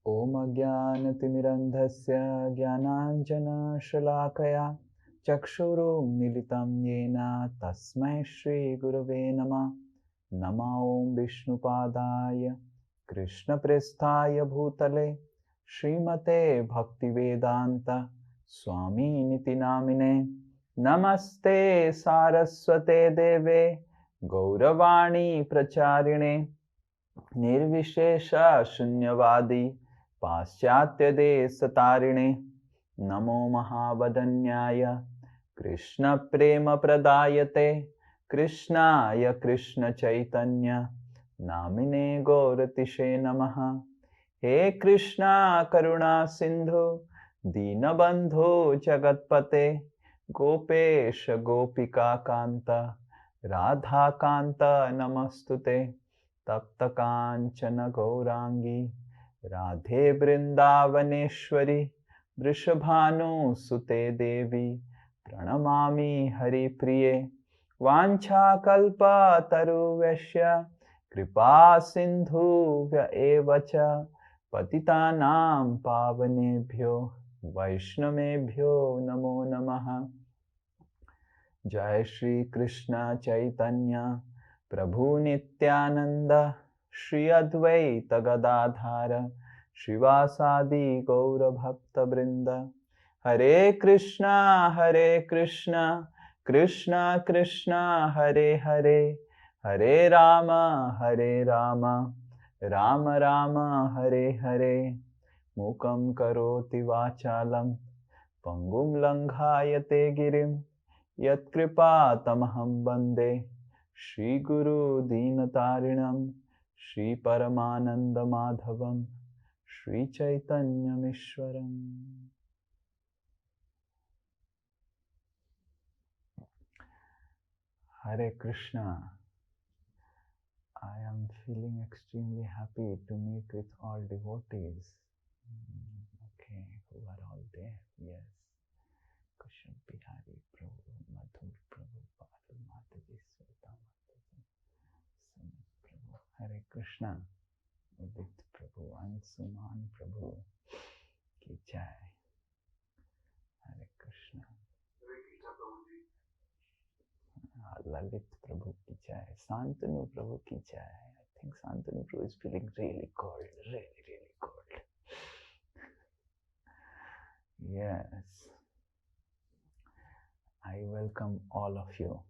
Om Ajnanatimirandhasya Jnananjana-shalakaya Chakshurum Militam Yena Tasmai Shri Gurave Namah. Nama Om Vishnupadaya Krishna Prestaya Bhutale Srimate Bhaktivedanta Swami Niti Namine Namaste Saraswate Deve Gauravani Pracharine Nirvishesha Shunyavadi Paschatya Desatarine Namo Mahavadanyaya Krishna Prema Pradayate Krishnaya Krishna Chaitanya Namine Gauratishe Namaha. He Krishna Karuna Sindhu Dinabandhu Jagatpate Gopesha Gopika Kanta Radha Kanta Namastute Tapta Kanchana Gaurangi Radhe Brindavaneshwari Vrishabhanu Sute Devi Pranamami Hari Priye Vancha Kalpa Taruveshya Kripa Sindhu Evacha Patitanam Pavanebhyo Vaishnavebhyo Namo Namaha. Jai Shri Krishna Chaitanya Prabhu Nityananda Shri Advaita Gadadhara Shivasadi Gaura Bhakta Brinda. Hare Krishna Krishna Krishna Hare Hare Hare Rama Rama Rama Hare Hare. Mukam karoti vachalam Pangum langhayate girim Yat kripa tamaham bande Shri Guru Dinatarinam Shri Paramananda Madhavam Shri Chaitanya Mishwaram. Hare Krishna. I am feeling extremely happy to meet with all devotees. Okay, who are all there? Yes. Kushal Bihari Prabhu, Madhur Prabhu, Paru Mataji, Sweta Mataji, Sumit Prabhu, Hare Krishna, Udit Prabhu, Ansuman Prabhu, Ki Jai, Hare Krishna, Lalit Prabhu Ki Jai, Santanu Prabhu Ki Jai. I think Santanu Prabhu is feeling really cold, really cold. Yes. I welcome all of you.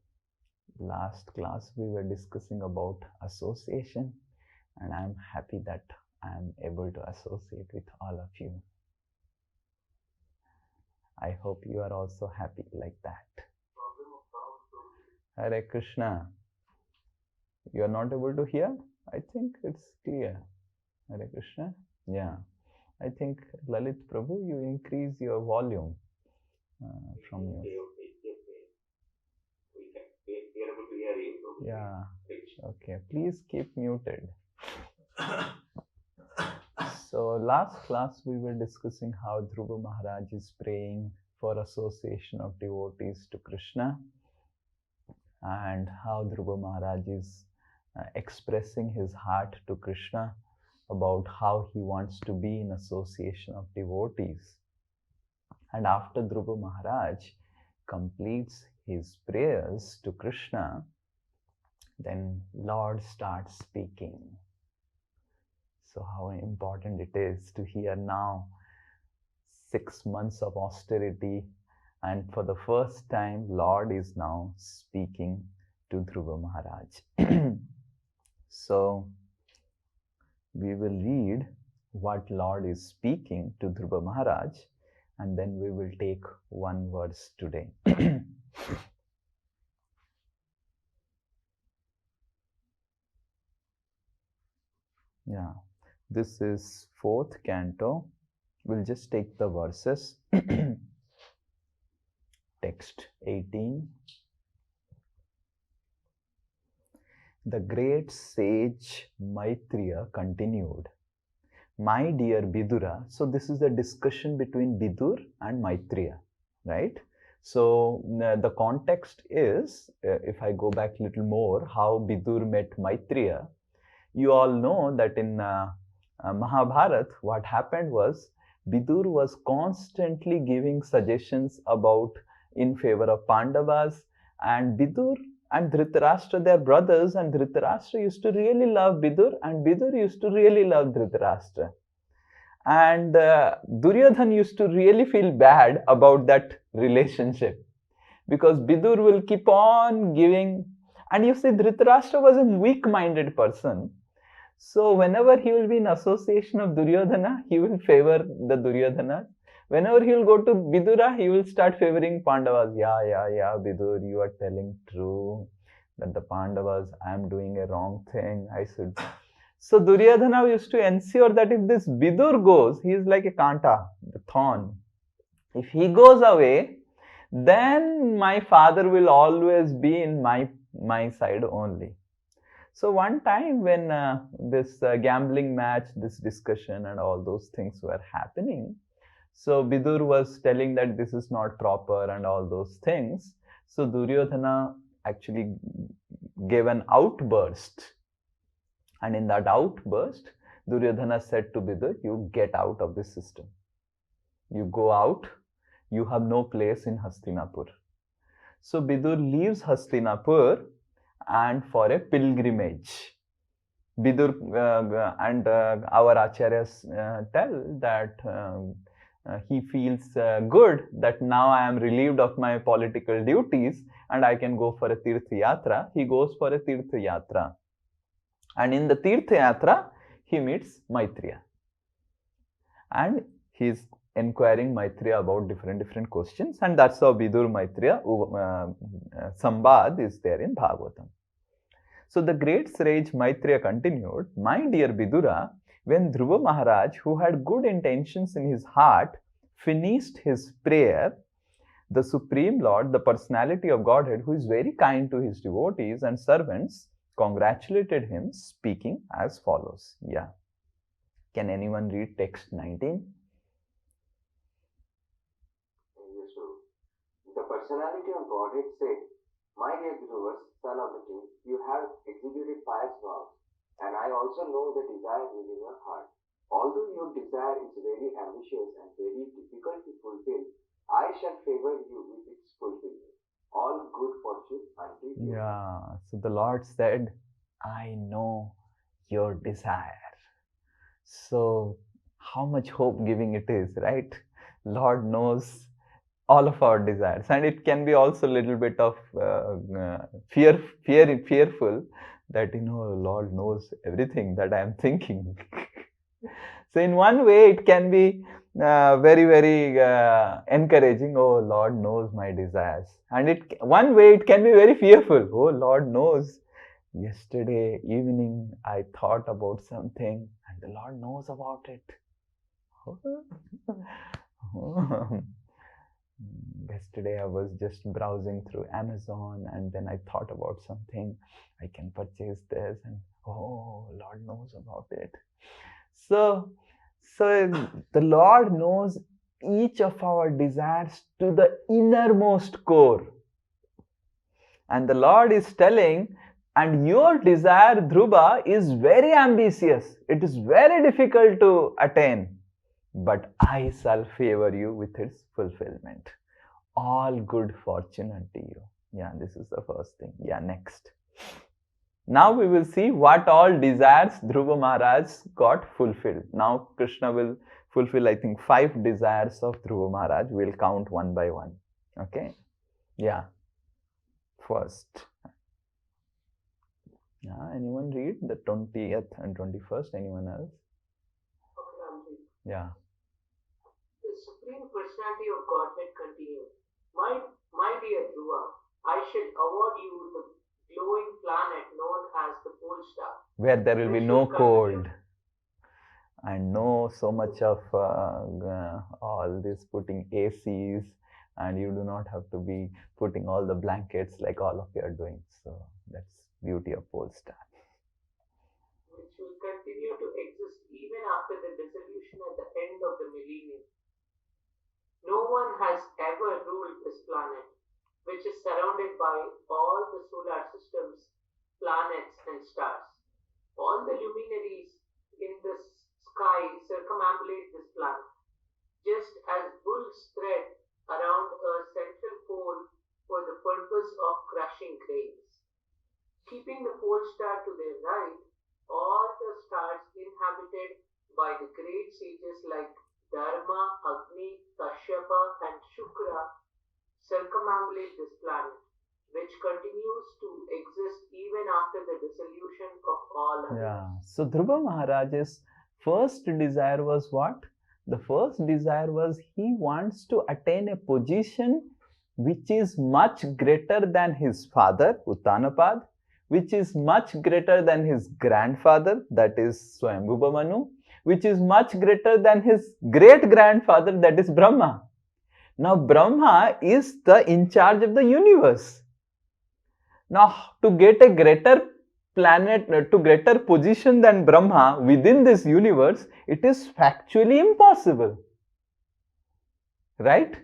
Last class we were discussing about association, and I'm happy that I'm able to associate with all of you. I hope you are also happy like that. Hare Krishna. You are not able to hear? I think it's clear. Hare Krishna. Yeah. I think Lalit Prabhu, you increase your volume from your... We are able to hear you. Yeah. Okay. Please keep muted. So last class we were discussing how Dhruva Maharaj is praying for association of devotees to Krishna, and how Dhruva Maharaj is expressing his heart to Krishna about how he wants to be in association of devotees. And after Dhruva Maharaj completes his prayers to Krishna, then Lord starts speaking. So how important it is to hear now 6 months of austerity, and for the first time Lord is now speaking to Dhruva Maharaj. So we will read what Lord is speaking to Dhruva Maharaj, and then we will take one verse today. Yeah, this is 4th canto. We'll just take the verses. Text 18. The great sage Maitreya continued, my dear Vidura. So this is the discussion between Vidur and Maitreya, right? So the context is, if I go back a little more, how Vidur met Maitreya. You all know that in Mahabharat, what happened was Bidur was constantly giving suggestions about in favor of Pandavas, and Bidur and Dhritarashtra, they are brothers, and Dhritarashtra used to really love Bidur, and Bidur used to really love Dhritarashtra. And Duryodhan used to really feel bad about that relationship because Bidur will keep on giving. And you see, Dhritarashtra was a weak minded person. So, whenever he will be in association of Duryodhana, he will favor the Duryodhana. Whenever he will go to Vidura, he will start favoring Pandavas. Yeah, Bidur, you are telling true that the Pandavas, I am doing a wrong thing. I should. So Duryodhana used to ensure that if this Bidur goes, he is like a kanta, the thorn. If he goes away, then my father will always be in my side only. So one time when this gambling match, this discussion and all those things were happening, so Bidur was telling that this is not proper and all those things. So Duryodhana actually gave an outburst. And in that outburst, Duryodhana said to Bidur, you get out of this system. You go out, you have no place in Hastinapur. So Bidur leaves Hastinapur and for a pilgrimage. Bidur and our acharyas tell that he feels good that now I am relieved of my political duties and I can go for a Tirth Yatra. He goes for a Tirth Yatra. And in the Tirth Yatra, he meets Maitreya. And he is inquiring Maitreya about different questions. And that's how Bidur Maitreya Sambad is there in Bhagavatam. So the great sage Maitreya continued, my dear Bidura, when Dhruva Maharaj, who had good intentions in his heart, finished his prayer, the Supreme Lord, the personality of Godhead, who is very kind to his devotees and servants, congratulated him, speaking as follows. Yeah. Can anyone read text 19? The personality of Godhead said, my dear Dhruva, son of the king, you have executed pious vows, and I also know the desire within your heart. Although your desire is very ambitious and very difficult to fulfill, I shall favor you with its fulfillment. All good fortune unto you. Yeah, so the Lord said, I know your desire. So, how much hope giving it is, right? Lord knows all of our desires, and it can be also a little bit of fearful that Lord knows everything that I am thinking. So in one way it can be very encouraging. Oh, Lord knows my desires. And one way it can be very fearful. Oh, Lord knows, yesterday evening I thought about something and the Lord knows about it. Yesterday I was just browsing through Amazon and then I thought about something. I can purchase this, and oh, Lord knows about it. So the Lord knows each of our desires to the innermost core. And the Lord is telling, and your desire, Dhruva, is very ambitious. It is very difficult to attain. But I shall favor you with its fulfillment. All good fortune unto you. Yeah, this is the first thing. Yeah, next. Now we will see what all desires Dhruva Maharaj got fulfilled. Now Krishna will fulfill, I think, 5 desires of Dhruva Maharaj. We'll count one by one. Okay? Yeah. First. Yeah, anyone read the 20th and 21st? Anyone else? Yeah. The Supreme Personality of Godhead continued, my dear Dhruva, I shall award you the glowing planet known as the pole star, where there will be no cold and no so much of all this putting ACs, and you do not have to be putting all the blankets like all of you are doing. So that's beauty of pole star. Which will continue to exist even after the dissolution at the end of the millennium. No one has ever ruled this planet, which is surrounded by all the solar systems, planets and stars. All the luminaries in the sky circumambulate this planet, just as bulls thread around a central pole for the purpose of crushing grains. Keeping the pole star to their right, all the stars inhabited by the great sages like Dharma, Agni, Kashyapa, and Shukra circumambulate this planet, which continues to exist even after the dissolution of all others. Yeah. So Dhruva Maharaj's first desire was what? The first desire was he wants to attain a position which is much greater than his father, Uttanapad, which is much greater than his grandfather, that is Swayambhuva Manu, which is much greater than his great-grandfather, that is Brahma. Now, Brahma is the in charge of the universe. Now, to get a greater planet, to greater position than Brahma within this universe, it is factually impossible. Right?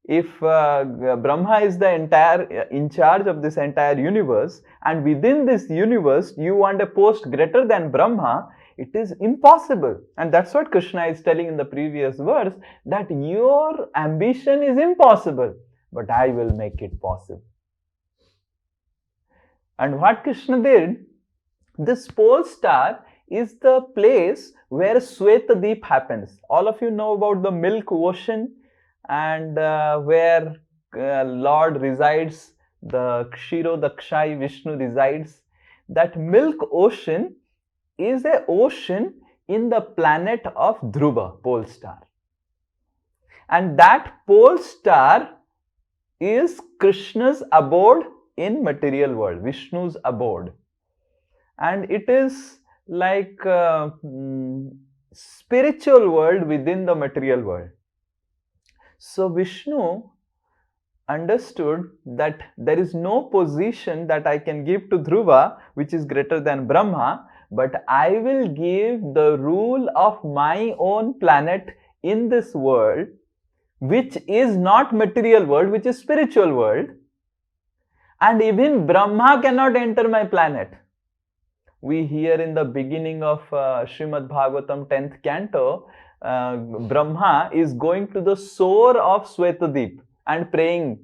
If Brahma is the entire in charge of this entire universe, and within this universe you want a post greater than Brahma, it is impossible. And that's what Krishna is telling in the previous verse, that your ambition is impossible, but I will make it possible. And what Krishna did, this pole star is the place where Swetadeep happens. All of you know about the Milk Ocean, and where Lord resides, the Kshirodakshai Vishnu resides. That Milk Ocean is an ocean in the planet of Dhruva, pole star. And that pole star is Krishna's abode in material world, Vishnu's abode. And it is like spiritual world within the material world. So Vishnu understood that there is no position that I can give to Dhruva which is greater than Brahma, but I will give the rule of my own planet in this world, which is not material world, which is spiritual world, and even Brahma cannot enter my planet. We hear in the beginning of Srimad Bhagavatam 10th canto, Brahma is going to the shore of Swetadeep and praying,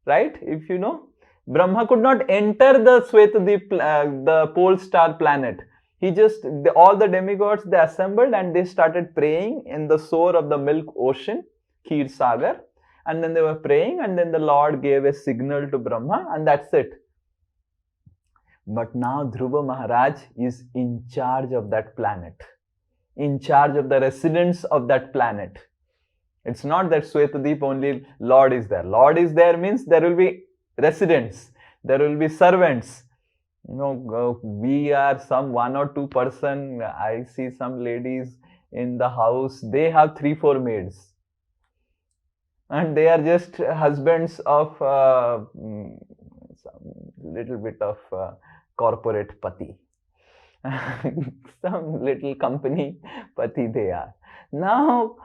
right? If you know, Brahma could not enter the Swetadeep, the pole star planet. He just, all the demigods, they assembled and they started praying in the shore of the Milk Ocean, Kheer Sagar, and then they were praying, and then the Lord gave a signal to Brahma, and that's it. But now Dhruva Maharaj is in charge of that planet, in charge of the residents of that planet. It's not that Swetadeep only Lord is there. Lord is there means there will be residents, there will be servants. You know, we are some 1 or 2 person. I see some ladies in the house, they have 3-4 maids. And they are just husbands of some little bit of corporate pati. Some little company pati they are. Now,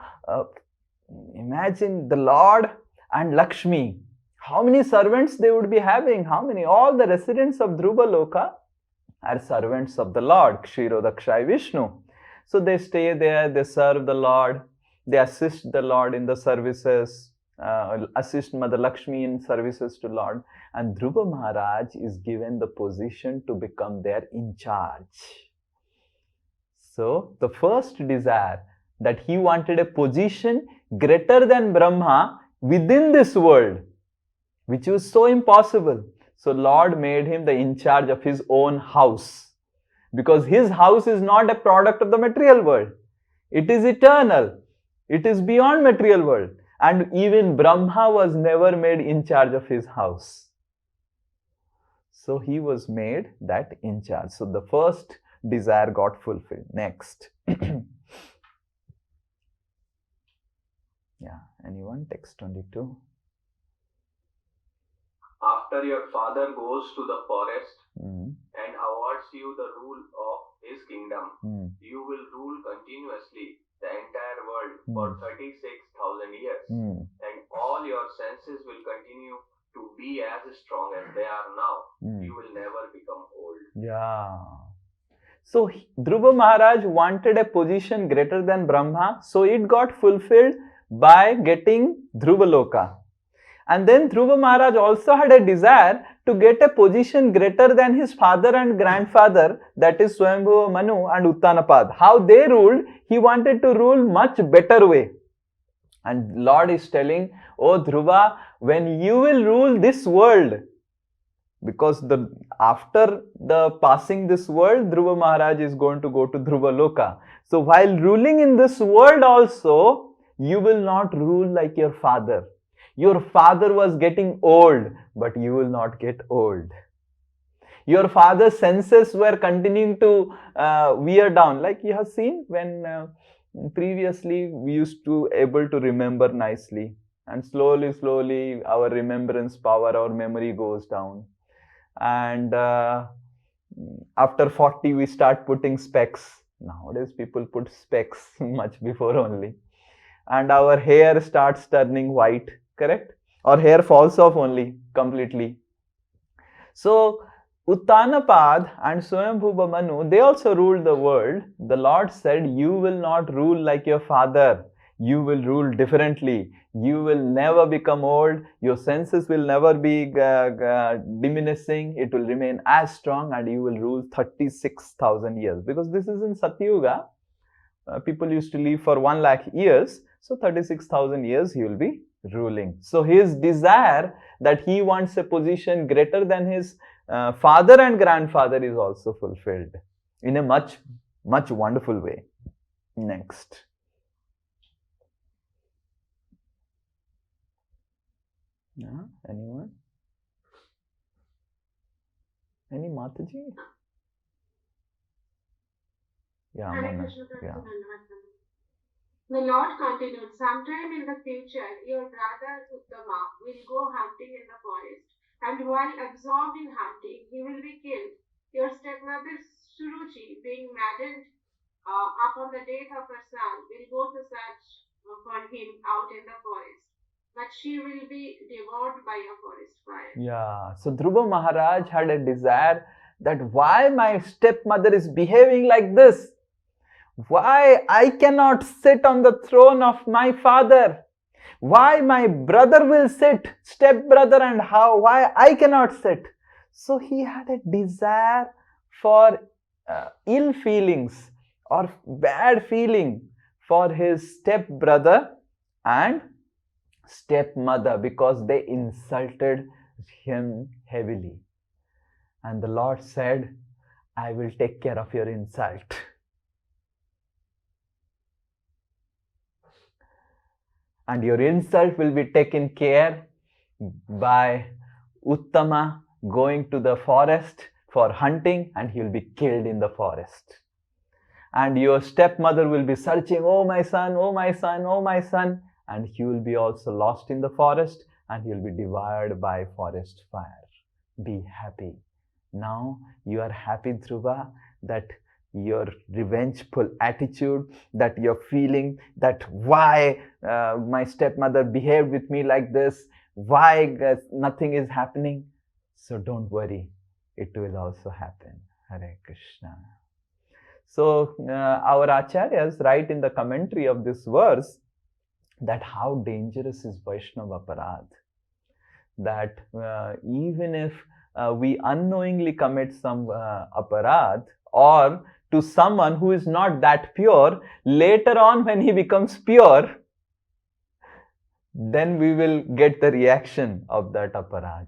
imagine the Lord and Lakshmi. How many servants they would be having? How many? All the residents of Dhruva Loka are servants of the Lord, Kshirodakshai Vishnu. So they stay there, they serve the Lord, they assist the Lord in the services, assist Mother Lakshmi in services to Lord. And Dhruva Maharaj is given the position to become their in charge. So the first desire, that he wanted a position greater than Brahma within this world, which was so impossible. So Lord made him the in charge of his own house, because his house is not a product of the material world. It is eternal. It is beyond material world. And even Brahma was never made in charge of his house. So he was made that in charge. So the first desire got fulfilled. Next. Yeah, anyone? Text 22. After your father goes to the forest and awards you the rule of his kingdom, you will rule continuously the entire world for 36,000 years, and all your senses will continue to be as strong as they are now. You will never become old. Yeah. So Dhruva Maharaj wanted a position greater than Brahma, so it got fulfilled by getting Dhruva Loka. And then Dhruva Maharaj also had a desire to get a position greater than his father and grandfather, that is Swayambhuva Manu and Uttanapad. How they ruled, he wanted to rule much better way. And Lord is telling, oh Dhruva, when you will rule this world, because after the passing this world, Dhruva Maharaj is going to go to Dhruva Loka. So while ruling in this world also, you will not rule like your father. Your father was getting old, but you will not get old. Your father's senses were continuing to wear down. Like you have seen when previously we used to able to remember nicely. And slowly our remembrance power, our memory goes down. And after 40 we start putting specs. Nowadays people put specs much before only. And our hair starts turning white, correct? Or hair falls off only completely. So Uttanapad and Swayambhuva Manu, they also ruled the world. The Lord said, you will not rule like your father. You will rule differently. You will never become old. Your senses will never be diminishing. It will remain as strong, and you will rule 36,000 years. Because this is in Satyuga. People used to live for 1 lakh years. So 36,000 years he will be ruling. So his desire that he wants a position greater than his father and grandfather is also fulfilled in a much wonderful way. Next. Yeah, anyone? Any Mataji? Yeah, Mona. Yeah. The Lord continued, sometime in the future, your brother Uttama will go hunting in the forest, and while absorbed in hunting, he will be killed. Your stepmother Suruchi, being maddened upon the death of her son, will go to search for him out in the forest, but she will be devoured by a forest fire. Yeah, so Dhruva Maharaj had a desire that why my stepmother is behaving like this? Why I cannot sit on the throne of my father? Why my brother will sit, stepbrother, and why I cannot sit? So he had a desire for ill feelings or bad feeling for his stepbrother and stepmother because they insulted him heavily. And the Lord said, I will take care of your insult. And your insult will be taken care by Uttama going to the forest for hunting, and he will be killed in the forest. And your stepmother will be searching, oh my son, oh my son, oh my son. And he will be also lost in the forest, and he will be devoured by forest fire. Be happy. Now you are happy, Dhruva, that your revengeful attitude, that you're feeling that why my stepmother behaved with me like this, why nothing is happening. So don't worry, it will also happen. Hare Krishna. So our acharyas write in the commentary of this verse that how dangerous is Vaishnava Aparadh. That even if we unknowingly commit some aparadh, or to someone who is not that pure, later on when he becomes pure, then we will get the reaction of that aparadh.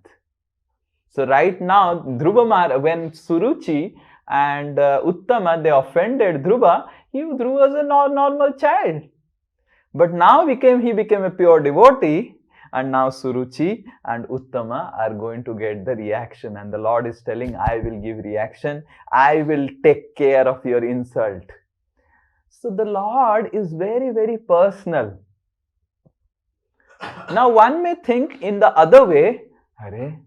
So right now, Dhruva Maharaj, when Suruchi and Uttama, they offended Dhruva, Dhruva was a normal child. But now he became a pure devotee, and now Suruchi and Uttama are going to get the reaction, and the Lord is telling, I will give reaction, I will take care of your insult. So the Lord is very, very personal. Now one may think in the other way, Hare,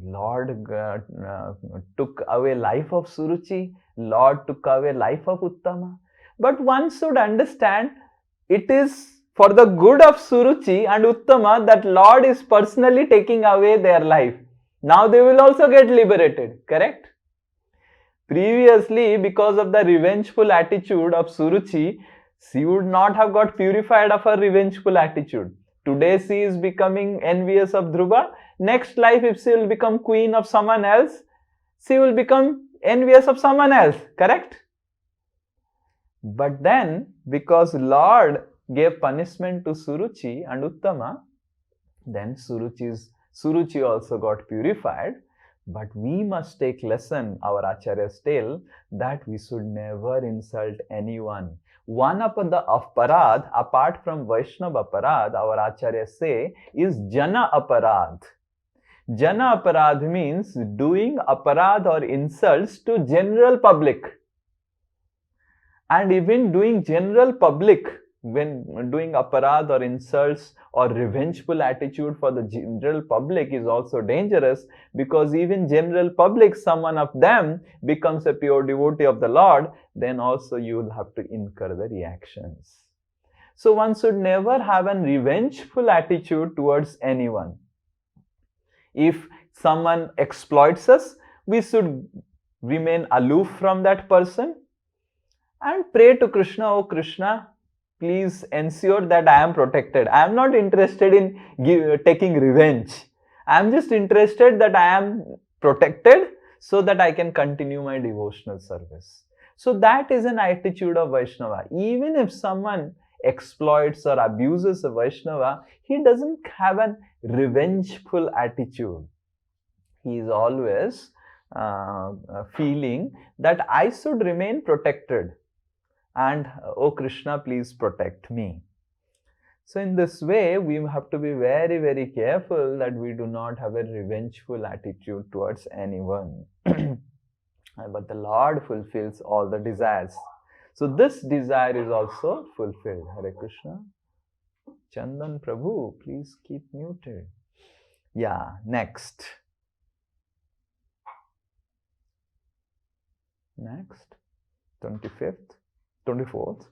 Lord took away life of Suruchi, Lord took away life of Uttama. But one should understand, it is for the good of Suruchi and Uttama that Lord is personally taking away their life. Now they will also get liberated, correct? Previously, because of the revengeful attitude of Suruchi, she would not have got purified of her revengeful attitude. Today she is becoming envious of Dhruva. Next life, if she will become queen of someone else, she will become envious of someone else, correct? But then, because Lord gave punishment to Suruchi and Uttama, then Suruchi also got purified. But we must take lesson, our Acharyas tell, that we should never insult anyone. One of the aparadh, apart from Vaishnava aparadh, our Acharyas say, is Jana aparadh. Jana aparadh means doing aparadh or insults to general public. And even doing general public, when doing aparadh or insults or revengeful attitude for the general public is also dangerous, because even general public, someone of them becomes a pure devotee of the Lord, then also you will have to incur the reactions. So one should never have a revengeful attitude towards anyone. If someone exploits us, we should remain aloof from that person and pray to Krishna, "Oh Krishna, please ensure that I am protected. I am not interested in taking revenge. I am just interested that I am protected so that I can continue my devotional service." So that is an attitude of Vaishnava. Even if someone exploits or abuses a Vaishnava, he doesn't have a revengeful attitude. He is always feeling that I should remain protected. And, "Oh Krishna, please protect me." So in this way, we have to be very, very careful that we do not have a revengeful attitude towards anyone. But the Lord fulfills all the desires. So this desire is also fulfilled. Hare Krishna. Chandan Prabhu, please keep muted. Yeah, next. Next, 25th. 24th.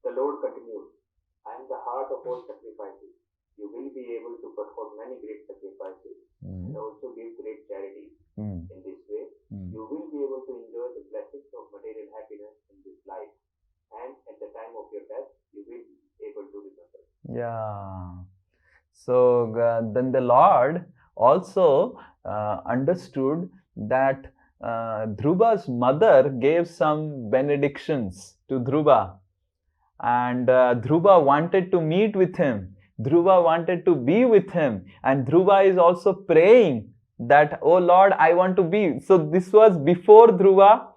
The Lord continued, "I am the heart of all sacrifices. You will be able to perform many great sacrifices and also give great charity. In this way, you will be able to enjoy the blessings of material happiness in this life. And at the time of your death, you will be able to remember." Yeah. So then the Lord also understood that Dhruva's mother gave some benedictions to Dhruva, and Dhruva wanted to meet with him. Dhruva wanted to be with him, and Dhruva is also praying that, "Oh Lord, I want to be." So this was before Dhruva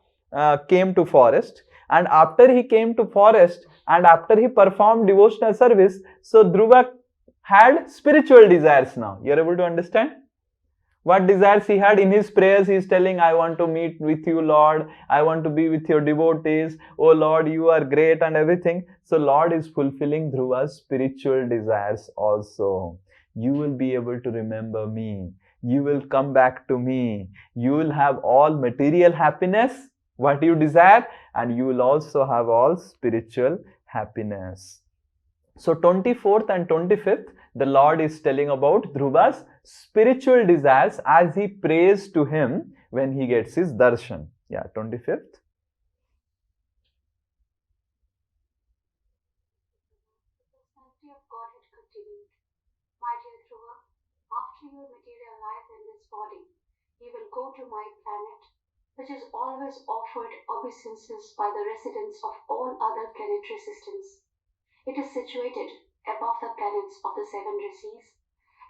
came to forest, and after he came to forest and after he performed devotional service, so Dhruva had spiritual desires now. You are able to understand? What desires he had in his prayers? He is telling, "I want to meet with you, Lord. I want to be with your devotees. Oh Lord, you are great," and everything. So Lord is fulfilling Dhruva's spiritual desires also. You will be able to remember me. You will come back to me. You will have all material happiness, what you desire, and you will also have all spiritual happiness. So 24th and 25th, the Lord is telling about Dhruva's spiritual desires as he prays to him when he gets his darshan. Yeah, 25th. The personality of Godhead continued, "My dear Dhruva, after your material life in this body, you will go to my planet, which is always offered obeisances by the residents of all other planetary systems. It is situated above the planets of the 7 rishis,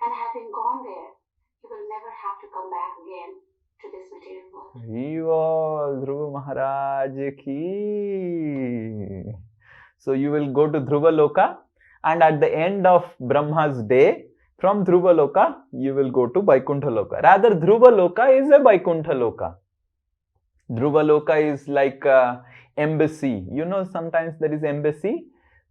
and having gone there, you will never have to come back again to this material world." Dhruva Maharaj ki. So you will go to Dhruva Loka, and at the end of Brahma's day, from Dhruva Loka, you will go to Vaikuntha Loka. Rather, Dhruva Loka is a Vaikuntha Loka. Dhruva Loka is like embassy. You know, sometimes there is embassy.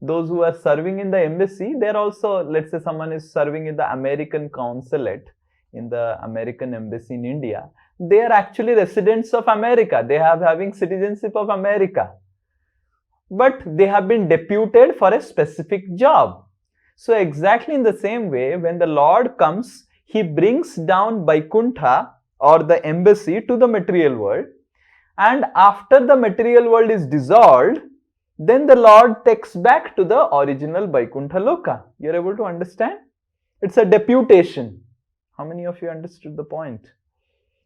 Those who are serving in the embassy, they're also, let's say someone is serving in the American consulate, in the American embassy in India. They are actually residents of America. They have having citizenship of America. But they have been deputed for a specific job. So exactly in the same way, when the Lord comes, he brings down Vaikuntha or the embassy to the material world. And after the material world is dissolved, then the Lord takes back to the original Vaikuntha Loka. You're able to understand? It's a deputation. How many of you understood the point?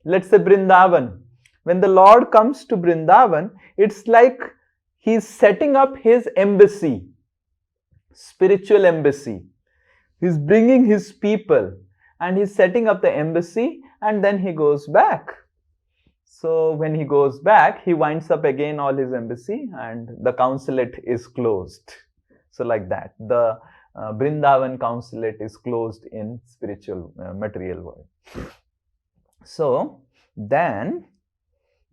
Let's say Vrindavan. When the Lord comes to Vrindavan, it's like he's setting up his embassy, spiritual embassy. He's bringing his people and he's setting up the embassy, and then he goes back. So when he goes back, he winds up again all his embassy and the consulate is closed. So like that, the Vrindavan consulate is closed in spiritual material world. So then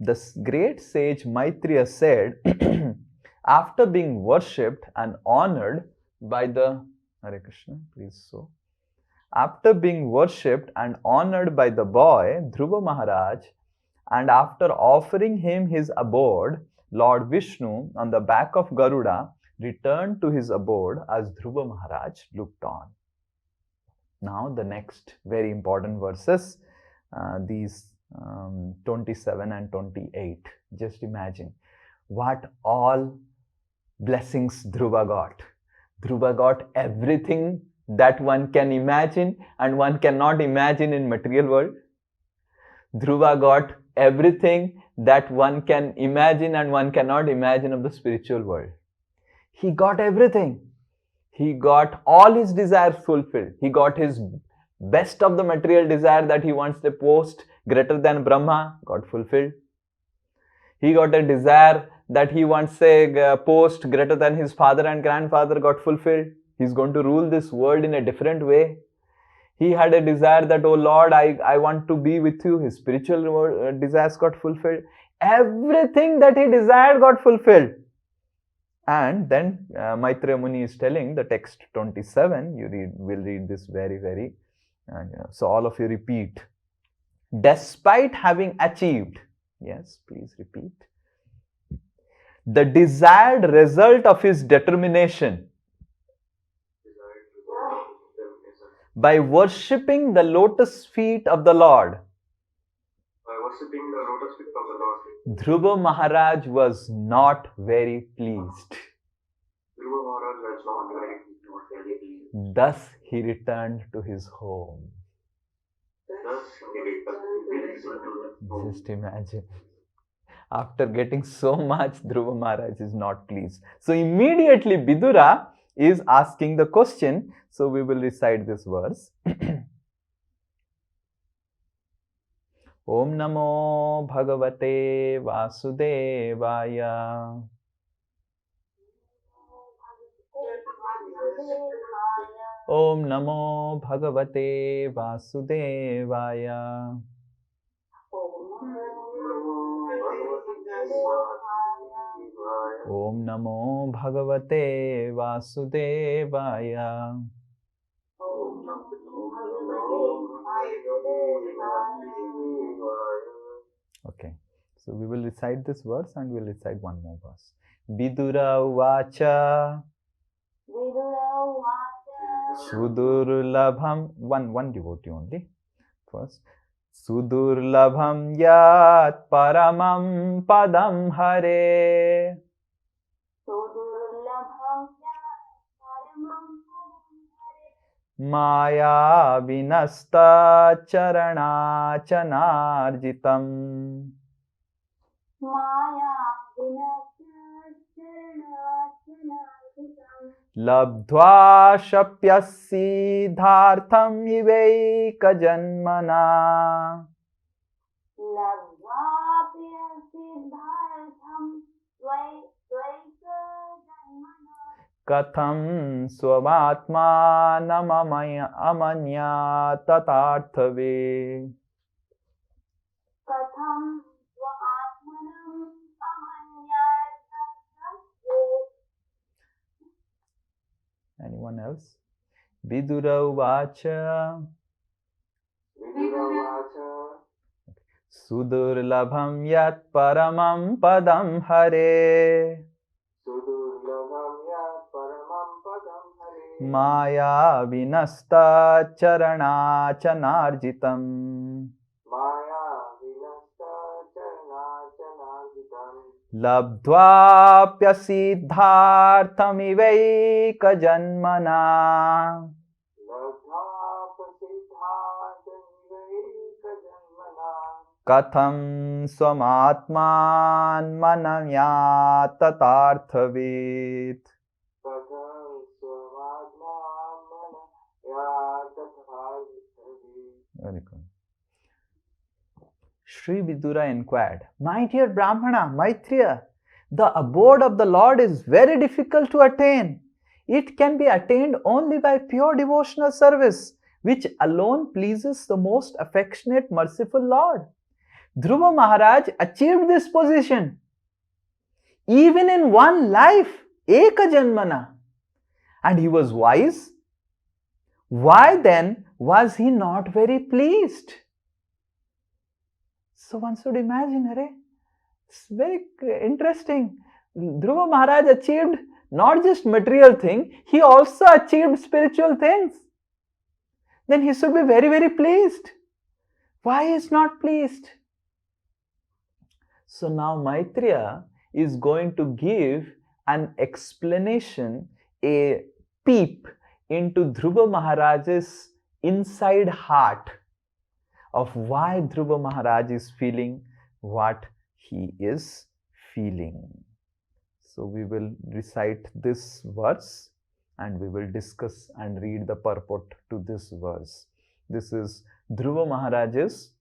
the great sage Maitreya said, after being worshipped and honored by the Hare Krishna, please so. After being worshipped and honored by the boy Dhruva Maharaj, and after offering him his abode, Lord Vishnu on the back of Garuda returned to his abode as Dhruva Maharaj looked on. Now the next very important verses, these 27 and 28. Just imagine what all blessings Dhruva got. Dhruva got everything that one can imagine and one cannot imagine in material world. Dhruva got everything that one can imagine and one cannot imagine of the spiritual world. He got everything. He got all his desires fulfilled. He got his best of the material desire that he wants a post greater than Brahma, got fulfilled. He got a desire that he wants a post greater than his father and grandfather, got fulfilled. He's going to rule this world in a different way. He had a desire that, oh Lord, I want to be with you. His spiritual desires got fulfilled. Everything that he desired got fulfilled. And then Maitreya Muni is telling the text 27, we'll read this very, so all of you repeat. Despite having achieved, yes, please repeat, the desired result of his determination by worshipping the lotus feet of the Lord, Dhruva Maharaj was not very pleased. Thus he returned to his home. Just imagine. After getting so much, Dhruva Maharaj is not pleased. So immediately Vidura is asking the question. So we will recite this verse. Om Namo Bhagavate Vasudevaya. Om Namo Bhagavate Vasudevaya. Om Namo Bhagavate Vasudevaya. Okay, so we will recite this verse and we will recite one more verse. Vidura Vacha Sudurlabham. One devotee only. First. Sudurlabham yat paramam padam hare. Maya vinasta charana chanarjitam. Labdhva shapyasi dhartham yiveika janmana. Katham swamatma namamaya amanya tatarthave. Anyone else? Vidura Vacha Sudurlabham yat paramam padam hare. Maya vinasta charanachanarjitam. Maya vinasta charnachanajitam. Labdvapyasiddharthamivaika janmana. Labdhapasiddhartamivaika janmana. Katham swamatman manamya Katham swamadmamana yatathāvithavi. Very good. Sri Vidura inquired, My dear Brahmana, Maitreya, the abode of the Lord is very difficult to attain. It can be attained only by pure devotional service, which alone pleases the most affectionate, merciful Lord. Dhruva Maharaj achieved this position even in one life, Eka Janmana, and he was wise. Why then was he not very pleased? So one should imagine, it's very interesting. Dhruva Maharaj achieved not just material thing, he also achieved spiritual things. Then he should be very, very pleased. Why he is not pleased? So now Maitreya is going to give an explanation, a peep into Dhruva Maharaj's inside heart of why Dhruva Maharaj is feeling what he is feeling. So we will recite this verse and we will discuss and read the purport to this verse. This is Dhruva Maharaj's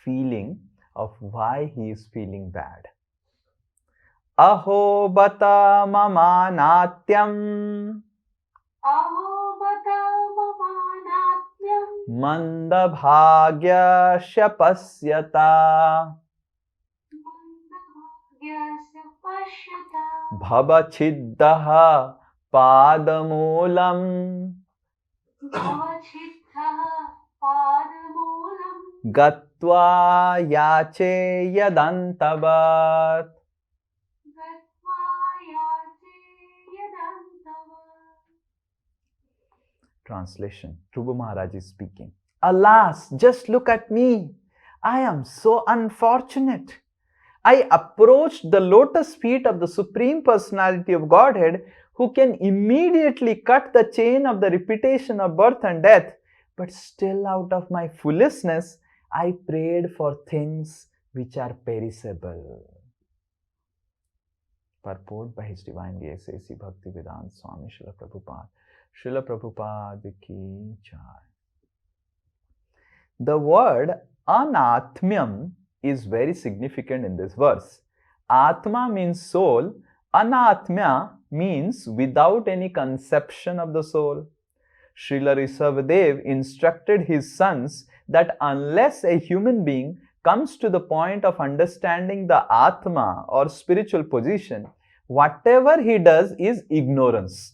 feeling of why he is feeling bad. Aho bata mama natyam Aho bata mamanatyam manda bhagya shapasyata mandabhagyasya pashyata bhavachiddha padamulam bhavachittah padamulam gatva yache yadantavat. gatva yate yadantava. Translation. Dhruva Maharaj is speaking. Alas, just look at me. I am so unfortunate. I approached the lotus feet of the Supreme Personality of Godhead, who can immediately cut the chain of the repetition of birth and death, but still out of my foolishness, I prayed for things which are perishable. Purport by His Divine Grace A.C. Bhaktivedanta Swami Srila Prabhupada. Srila Prabhupada ki jai. The word anatmyam is very significant in this verse. Atma means soul, anatmya means without any conception of the soul. Srila Rishabhadev instructed his sons that unless a human being comes to the point of understanding the Atma or spiritual position, whatever he does is ignorance.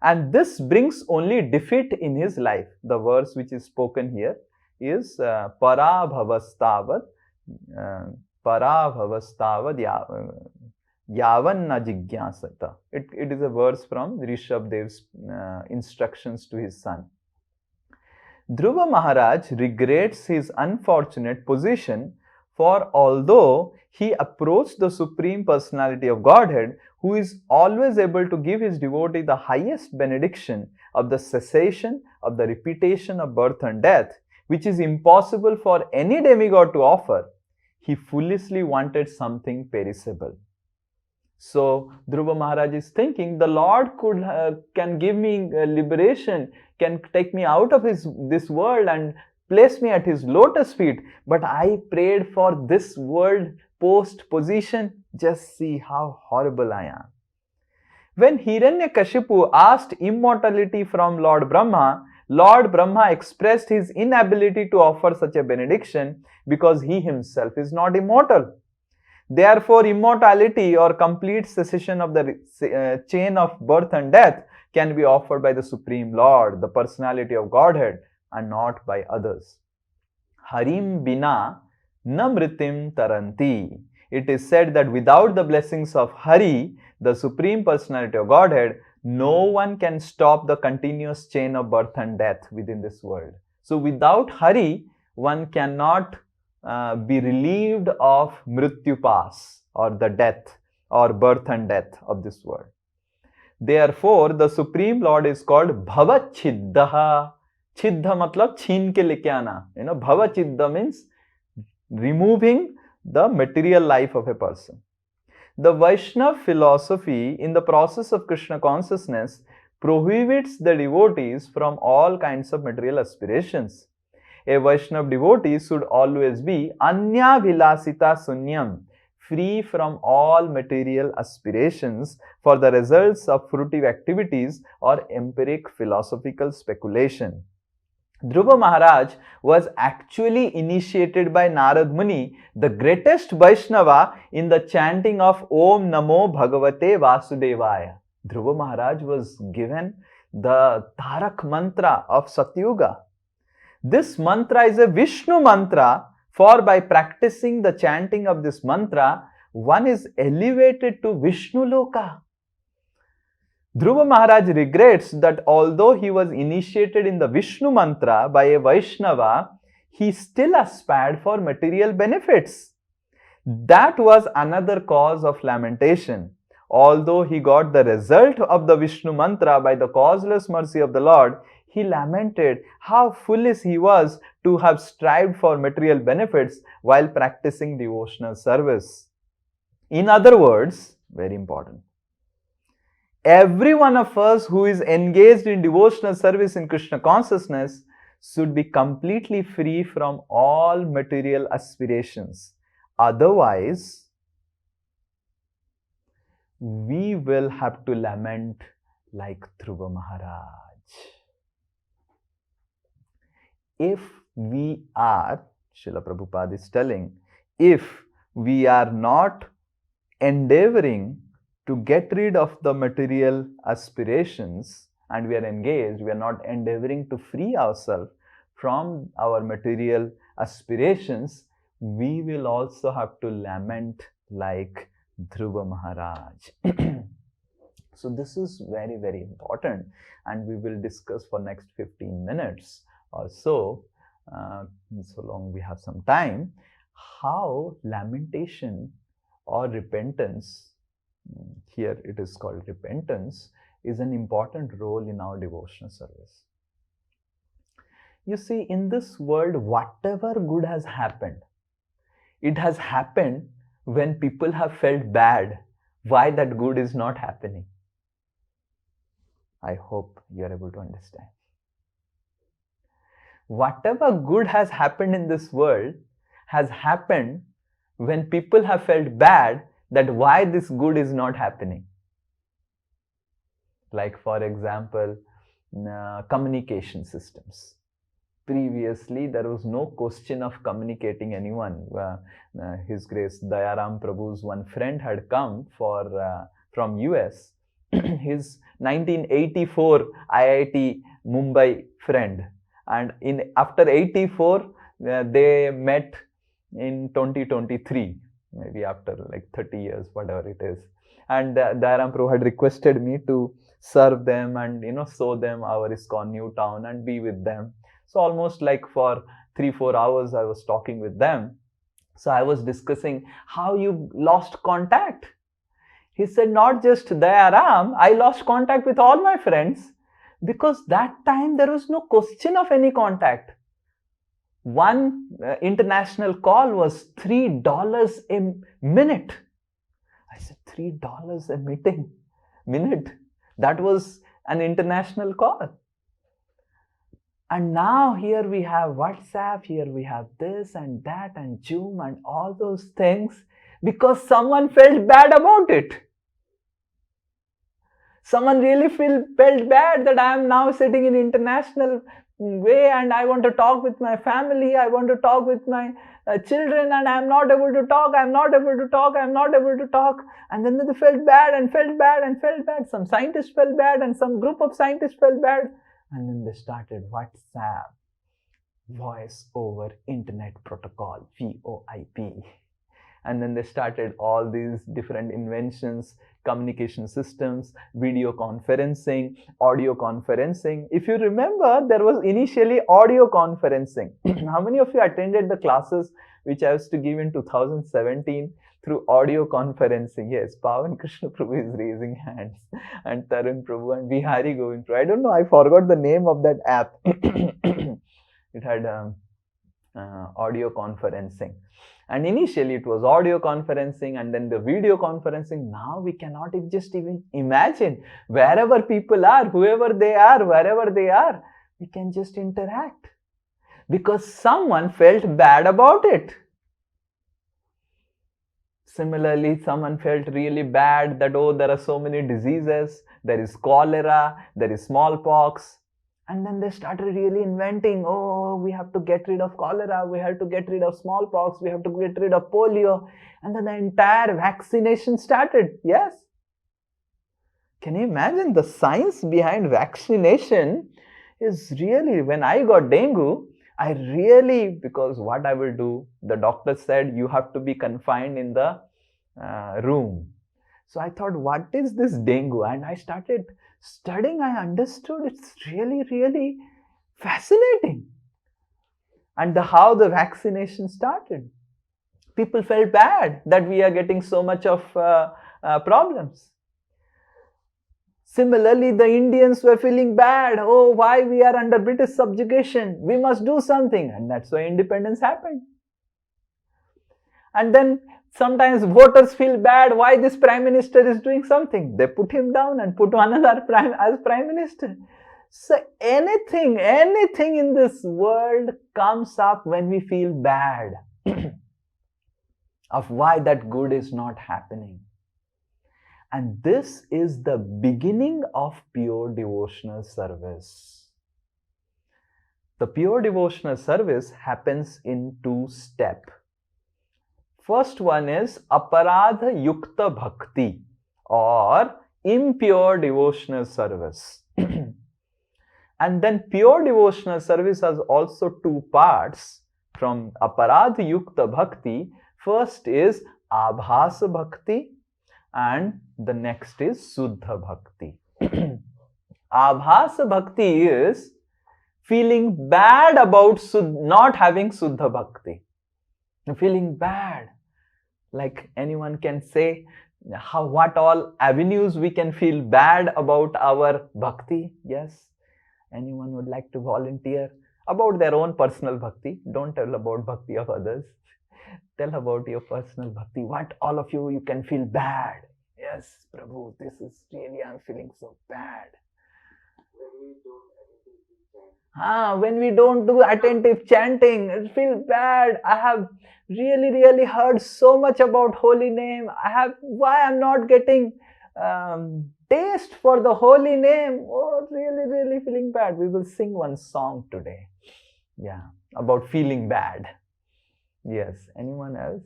And this brings only defeat in his life. The verse which is spoken here is parabhavastavat yavanna jigyasata. It is a verse from Rishabhdev's instructions to his son. Dhruva Maharaj regrets his unfortunate position, for although he approached the Supreme Personality of Godhead, who is always able to give his devotee the highest benediction of the cessation of the repetition of birth and death, which is impossible for any demigod to offer, he foolishly wanted something perishable. So Dhruva Maharaj is thinking the Lord can give me liberation, can take me out of this world and place me at his lotus feet. But I prayed for this world post position. Just see how horrible I am. When Hiranyakashipu asked immortality from Lord Brahma expressed his inability to offer such a benediction because he himself is not immortal. Therefore, immortality or complete cessation of the chain of birth and death can be offered by the Supreme Lord, the Personality of Godhead, and not by others. Harim bina namritim taranti. It is said that without the blessings of Hari, the Supreme Personality of Godhead, No one can stop the continuous chain of birth and death within this world. So without Hari, one cannot be relieved of Mrityu Pas, or the death or birth and death of this world. Therefore, the Supreme Lord is called Bhavachiddha. Chiddha matlab chhin ke leke aana. Bhavachiddha means removing the material life of a person. The Vaishnava philosophy in the process of Krishna consciousness prohibits the devotees from all kinds of material aspirations. A Vaishnava devotee should always be anya vilasita sunyam, free from all material aspirations for the results of fruitive activities or empiric philosophical speculation. Dhruva Maharaj was actually initiated by Narad Muni, the greatest Vaishnava, in the chanting of Om Namo Bhagavate Vasudevaya. Dhruva Maharaj was given the Tarak mantra of Satyuga. This mantra is a Vishnu mantra, for by practicing the chanting of this mantra, one is elevated to Vishnu Loka. Dhruva Maharaj regrets that although he was initiated in the Vishnu mantra by a Vaishnava, he still aspired for material benefits. That was another cause of lamentation. Although he got the result of the Vishnu mantra by the causeless mercy of the Lord, he lamented how foolish he was to have strived for material benefits while practicing devotional service. In other words, very important, every one of us who is engaged in devotional service in Krishna consciousness should be completely free from all material aspirations. Otherwise, we will have to lament like Dhruva Maharaj. If we are, Srila Prabhupada is telling, if we are not endeavoring to get rid of the material aspirations and we are engaged, we are not endeavoring to free ourselves from our material aspirations, we will also have to lament like Dhruva Maharaj. So this is very, very important, and we will discuss for next 15 minutes or so, so long we have some time, how lamentation or repentance, here it is called repentance, is an important role in our devotional service. You see, in this world, whatever good has happened, it has happened when people have felt bad why that good is not happening. I hope you are able to understand. Whatever good has happened in this world has happened when people have felt bad that why this good is not happening. Like, for example, communication systems. Previously, there was no question of communicating anyone. His Grace Dayaram Prabhu's one friend had come from US. His 1984 IIT Mumbai friend. And after 84, they met in 2023, maybe after like 30 years, whatever it is. And Dayaram Prabhu had requested me to serve them and, show them our ISKCON New Town and be with them. So almost like for 3-4 hours, I was talking with them. So I was discussing how you lost contact. He said, not just Dayaram, I lost contact with all my friends because that time there was no question of any contact. One international call was $3 a minute. I said, $3 a minute. That was an international call. And now here we have WhatsApp, here we have this and that and Zoom and all those things because someone felt bad about it. Someone really felt bad that I am now sitting in international way and I want to talk with my family, I want to talk with my children and I am not able to talk, I am not able to talk, I am not able to talk. And then they felt bad and felt bad and felt bad. Some scientists felt bad and some group of scientists felt bad. And then they started WhatsApp, Voice over Internet Protocol, VoIP. And then they started all these different inventions, communication systems, video conferencing, audio conferencing. If you remember, there was initially audio conferencing. How many of you attended the classes which I used to give in 2017 through audio conferencing? Yes, Pavan Krishna Prabhu is raising hands, and Tarun Prabhu and Bihari Govind Prabhu. I don't know, I forgot the name of that app. It had audio conferencing. And initially it was audio conferencing and then the video conferencing. Now we cannot just even imagine. Wherever people are, whoever they are, wherever they are, we can just interact. Because someone felt bad about it. Similarly, someone felt really bad that, oh, there are so many diseases. There is cholera, there is smallpox. And then they started really inventing, oh, we have to get rid of cholera, we have to get rid of smallpox, we have to get rid of polio. And then the entire vaccination started. Yes. Can you imagine the science behind vaccination is really, when I got dengue, I really, because what I will do, the doctor said you have to be confined in the room. So I thought, what is this dengue? And I started studying. I understood it's really, really fascinating. And how the vaccination started. People felt bad that we are getting so much of problems. Similarly, the Indians were feeling bad. Oh, why we are under British subjugation? We must do something. And that's why independence happened. And then sometimes voters feel bad. Why this prime minister is doing something? They put him down and put another as prime minister. So anything in this world comes up when we feel bad of why that good is not happening. And this is the beginning of pure devotional service. The pure devotional service happens in 2 steps. First one is aparadha yukta bhakti or impure devotional service. And then pure devotional service has also 2 parts from aparadha yukta bhakti. First is abhasa bhakti and the next is Suddha Bhakti. Abhasa Bhakti is feeling bad about not having Suddha Bhakti. Feeling bad. Like anyone can say, what all avenues we can feel bad about our Bhakti? Yes. Anyone would like to volunteer about their own personal Bhakti? Don't tell about Bhakti of others. Tell about your personal Bhakti. What all of you can feel bad. Yes, Prabhu, this is really, I'm feeling so bad. When we don't do attentive chanting, I feel bad. I have really heard so much about holy name. Why I'm not getting taste for the holy name? Oh, really feeling bad. We will sing one song today. Yeah, about feeling bad. Yes, anyone else?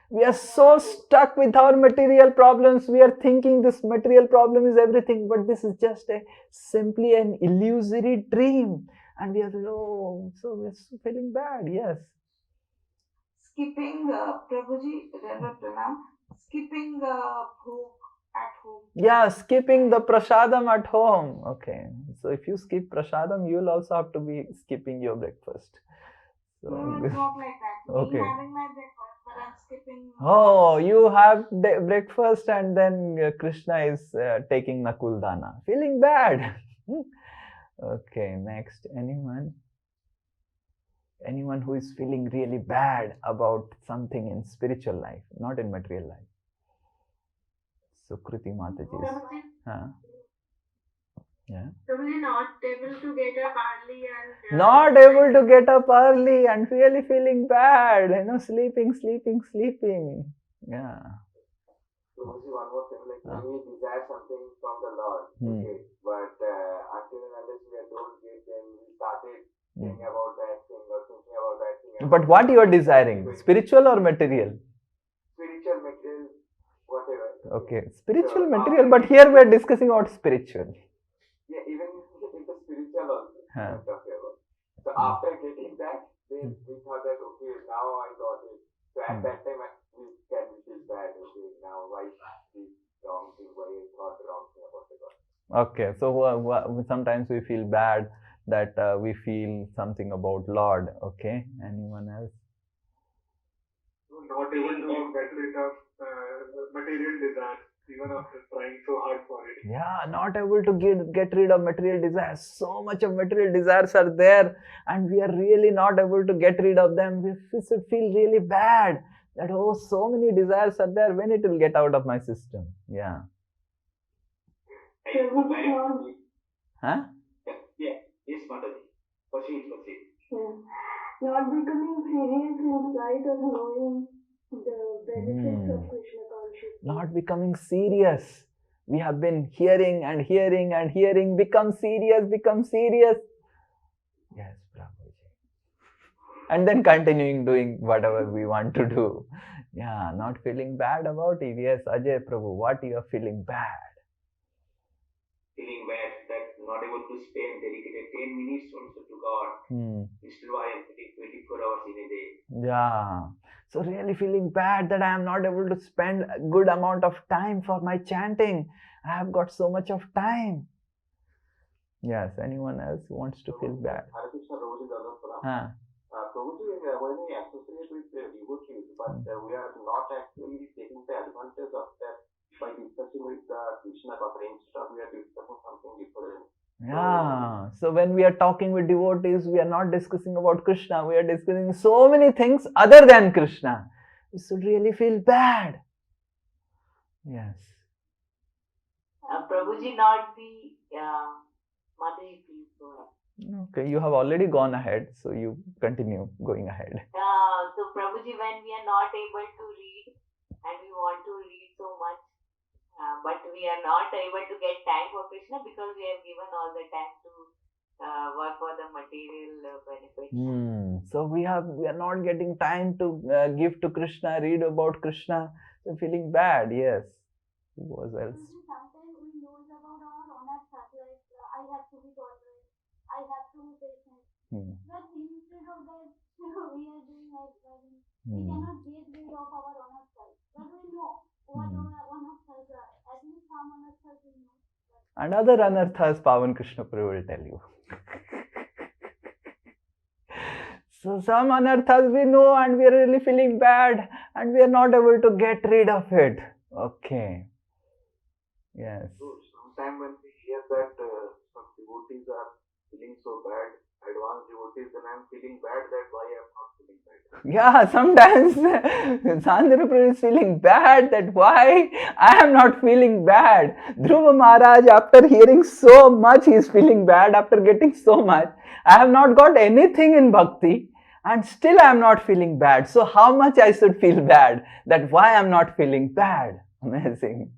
We are so stuck with our material problems. We are thinking this material problem is everything, but this is just simply an illusory dream. And we are low, so we're feeling bad. Yes. Skipping, Prabhuji, skipping bhog at home. Yeah, skipping the prasadam at home. Okay. So if you skip prasadam, you'll also have to be skipping your breakfast. So, no, it's not like that. Okay. I'm having my breakfast, but I'm skipping. Oh, you have breakfast and then Krishna is taking Nakul Dana. Feeling bad. Okay, next. Anyone who is feeling really bad about something in spiritual life, not in material life. Sukriti Mataji. Huh? Yeah. Probably not able to get up early and not able to get up early and really feeling bad, sleeping. Yeah. So one more thing, like when we desire something from the Lord, okay, but until and unless we don't get, then we started thinking about that thing or thinking about that thing. But what you are desiring, spiritual or material? Spiritual, material, whatever. Okay, spiritual, material, but here we are discussing about spiritual. Yeah, even if it's spiritual also, I'm talking about. So after getting that, then we thought that now I got it. So at that time, we can feel bad. Okay, now why this wrong thing? Why I thought wrong thing about the God? Okay, so sometimes we feel bad that we feel something about Lord. Okay, anyone else? Not able to get rid of material desires, even after trying so hard for it. Yeah, not able to get rid of material desires. So much of material desires are there, and we are really not able to get rid of them. We should feel really bad that, oh, so many desires are there. When it will get out of my system? Yeah. Huh? Yeah, yes, Mataji. Proceed. Not becoming serious in spite of knowing the benefits of Krishna consciousness. Not becoming serious. We have been hearing and hearing and hearing. Become serious, become serious. Yes, Prabhuji. And then continuing doing whatever we want to do. Yeah, not feeling bad about it. Yes, Ajay Prabhu, what you are feeling bad? Feeling bad that not able to spend dedicated 10 minutes also to God. Instead I am putting 24 hours in a day. Yeah. So really feeling bad that I am not able to spend a good amount of time for my chanting. I have got so much of time. Yes, anyone else wants to feel bad? Huh? Prabhuji, when we associate with devotees, but we are not actually taking the advantage of that by discussing with Krishna Bhakti. Instead, we are discussing something different. Yeah. So when we are talking with devotees, we are not discussing about Krishna. We are discussing so many things other than Krishna. We should really feel bad. Yes. Prabhuji, not the Mataji, please go ahead. Okay, you have already gone ahead, so you continue going ahead. So Prabhuji, when we are not able to read and we want to read so much, but we are not able to get time for Krishna because we have given all the time to work for the material benefits. So we are not getting time to give to Krishna, read about Krishna. So feeling bad, yes. Who was else? Sometimes we know about our honor stuff, like I have to be tolerant, I have to be patient. But instead of that, we are doing like we cannot get rid of our honor stuff. But we know what our honor stuff are. At least some honor stuff we know. And other anarthas, Pavan Krishna Prabhu will tell you. So some anarthas we know and we are really feeling bad and we are not able to get rid of it. Okay. Yes. So sometimes when we hear that some devotees are feeling so bad, advanced devotees, then I am feeling bad that why I am not feeling bad. Yeah, sometimes Sandhya Prabhu is feeling bad that why I am not feeling bad. Dhruva Maharaj, after hearing so much, he is feeling bad after getting so much. I have not got anything in bhakti and still I am not feeling bad. So how much I should feel bad that why I am not feeling bad? Amazing.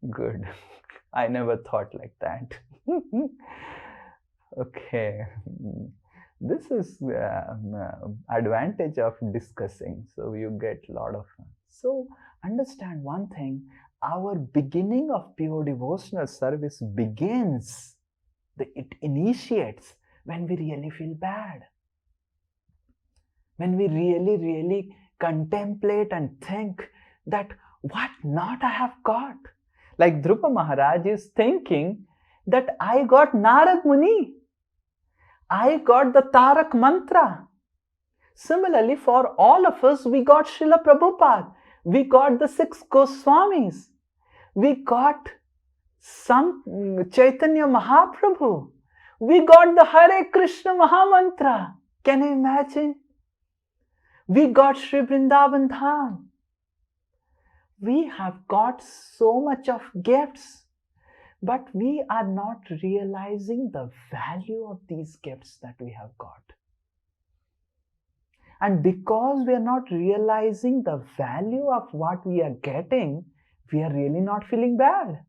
Good. I never thought like that. Okay. This is advantage of discussing. So you get a lot of fun. So understand one thing. Our beginning of pure devotional service begins. It initiates when we really feel bad. When we really contemplate and think that what not I have got. Like Dhruva Maharaj is thinking that I got Narad Muni. I got the Tarak Mantra. Similarly, for all of us, we got Srila Prabhupada. We got the 6 Goswamis. We got some Chaitanya Mahaprabhu. We got the Hare Krishna Mahamantra. Can you imagine? We got Sri Vrindavan Dham. We have got so much of gifts, but we are not realizing the value of these gifts that we have got. And because we are not realizing the value of what we are getting, we are really not feeling bad.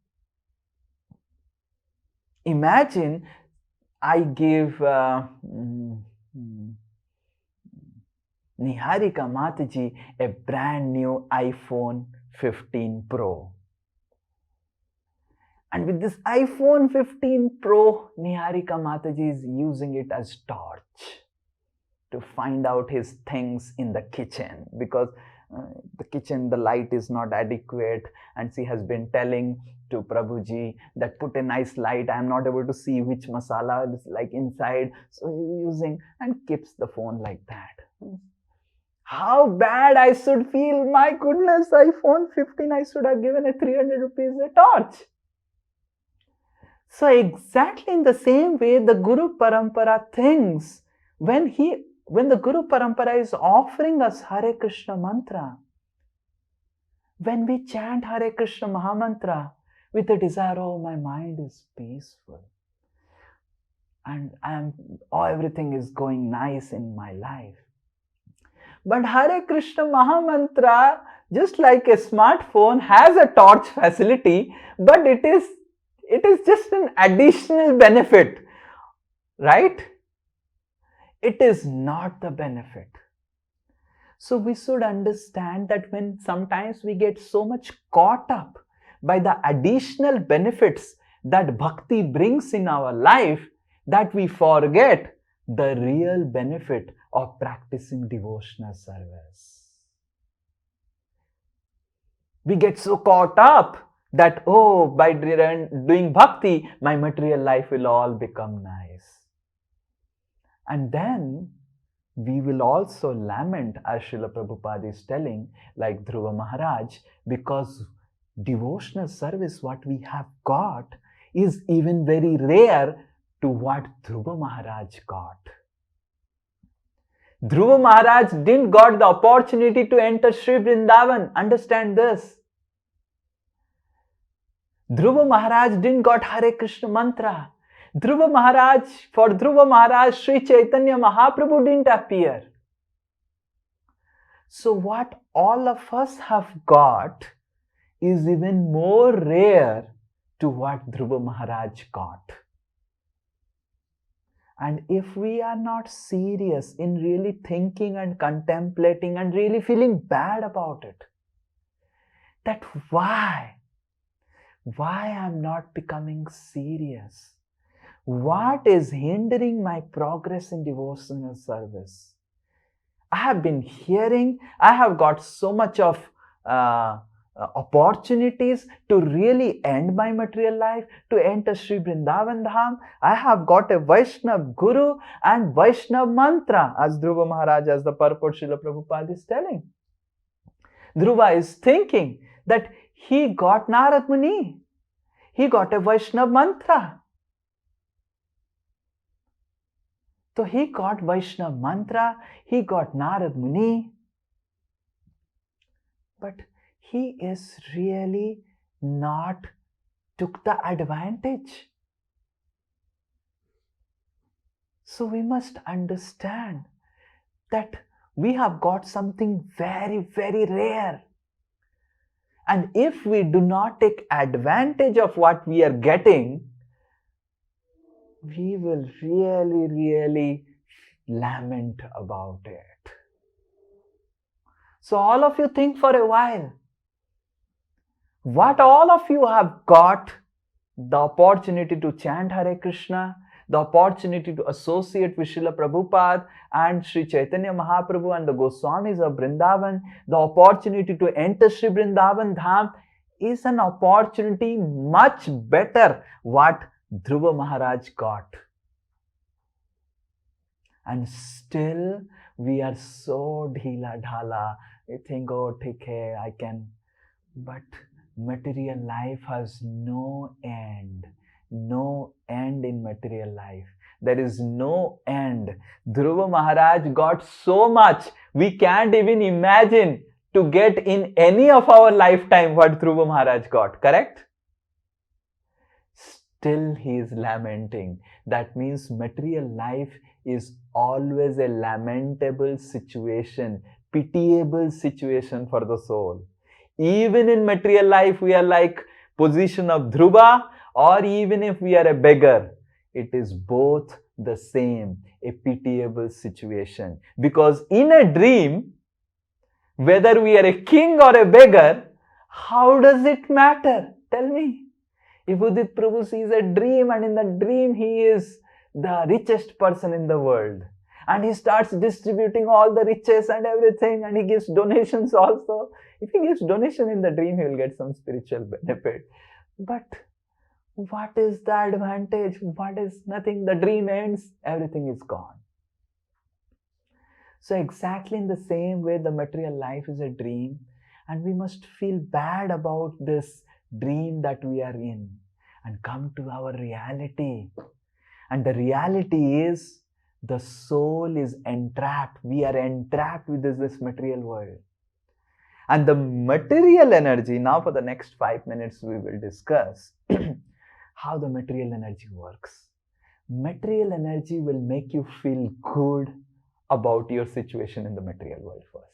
Imagine I give Niharika Mataji a brand new iPhone 15 Pro. And with this iPhone 15 Pro, Niharika Mataji is using it as torch. to find out his things in the kitchen, because the kitchen, the light is not adequate, and she has been telling to Prabhuji that put a nice light, I am not able to see which masala is like inside, so using, and keeps the phone like that. How bad I should feel. My goodness, iPhone 15, I should have given a 300 rupees a torch. So exactly in the same way, the Guru Parampara thinks, when the Guru Parampara is offering us Hare Krishna mantra, when we chant Hare Krishna Mahamantra with the desire, oh, my mind is peaceful and everything is going nice in my life. But Hare Krishna Mahamantra, just like a smartphone, has a torch facility, but it is just an additional benefit, right? It is not the benefit. So we should understand that when sometimes we get so much caught up by the additional benefits that bhakti brings in our life, that we forget the real benefit of practicing devotional service. We get so caught up that, oh, by doing bhakti, my material life will all become nice. And then we will also lament, as Srila Prabhupada is telling, like Dhruva Maharaj, because devotional service, what we have got, is even very rare to what Dhruva Maharaj got. Dhruva Maharaj didn't got the opportunity to enter Sri Vrindavan. Understand this. Dhruva Maharaj didn't got Hare Krishna mantra. For Dhruva Maharaj, Sri Chaitanya Mahaprabhu didn't appear. So what all of us have got is even more rare to what Dhruva Maharaj got. And if we are not serious in really thinking and contemplating and really feeling bad about it, that why I'm not becoming serious? What is hindering my progress in devotional service? I have been hearing, I have got so much of opportunities to really end my material life, to enter Sri Vrindavan Dham. I have got a Vaishnav Guru and Vaishnav mantra, as Dhruva Maharaj, as the purport Srila Prabhupada is telling. Dhruva is thinking that he got Narad Muni. He got a Vaishnav mantra. So he got Vaishnav mantra, he got Narad Muni. But he is really not took the advantage. So we must understand that we have got something very, very rare. And if we do not take advantage of what we are getting, we will really, really lament about it. So all of you think for a while. What all of you have got, the opportunity to chant Hare Krishna, the opportunity to associate with Srila Prabhupada and Sri Chaitanya Mahaprabhu and the Goswamis of Vrindavan, the opportunity to enter Sri Vrindavan Dham is an opportunity much better what Dhruva Maharaj got. And still we are so dhila dhala. We think, oh, theek hai, I can. But material life has no end. No end in material life. There is no end. Dhruva Maharaj got so much, we can't even imagine to get in any of our lifetime what Dhruva Maharaj got, correct? Still he is lamenting. That means material life is always a lamentable situation, pitiable situation for the soul. Even in material life, we are like position of Dhruva, or even if we are a beggar, it is both the same, a pitiable situation. Because in a dream, whether we are a king or a beggar, how does it matter? Tell me. If Udit Prabhu sees a dream and in the dream he is the richest person in the world, and he starts distributing all the riches and everything, and he gives donations also. If he gives donation in the dream, he will get some spiritual benefit. But what is the advantage? What is nothing? The dream ends, everything is gone. So exactly in the same way, the material life is a dream, and we must feel bad about this dream that we are in and come to our reality. And the reality is the soul is entrapped. We are entrapped with this material world. And the material energy, now for the next 5 minutes we will discuss how the material energy works. Material energy will make you feel good about your situation in the material world first.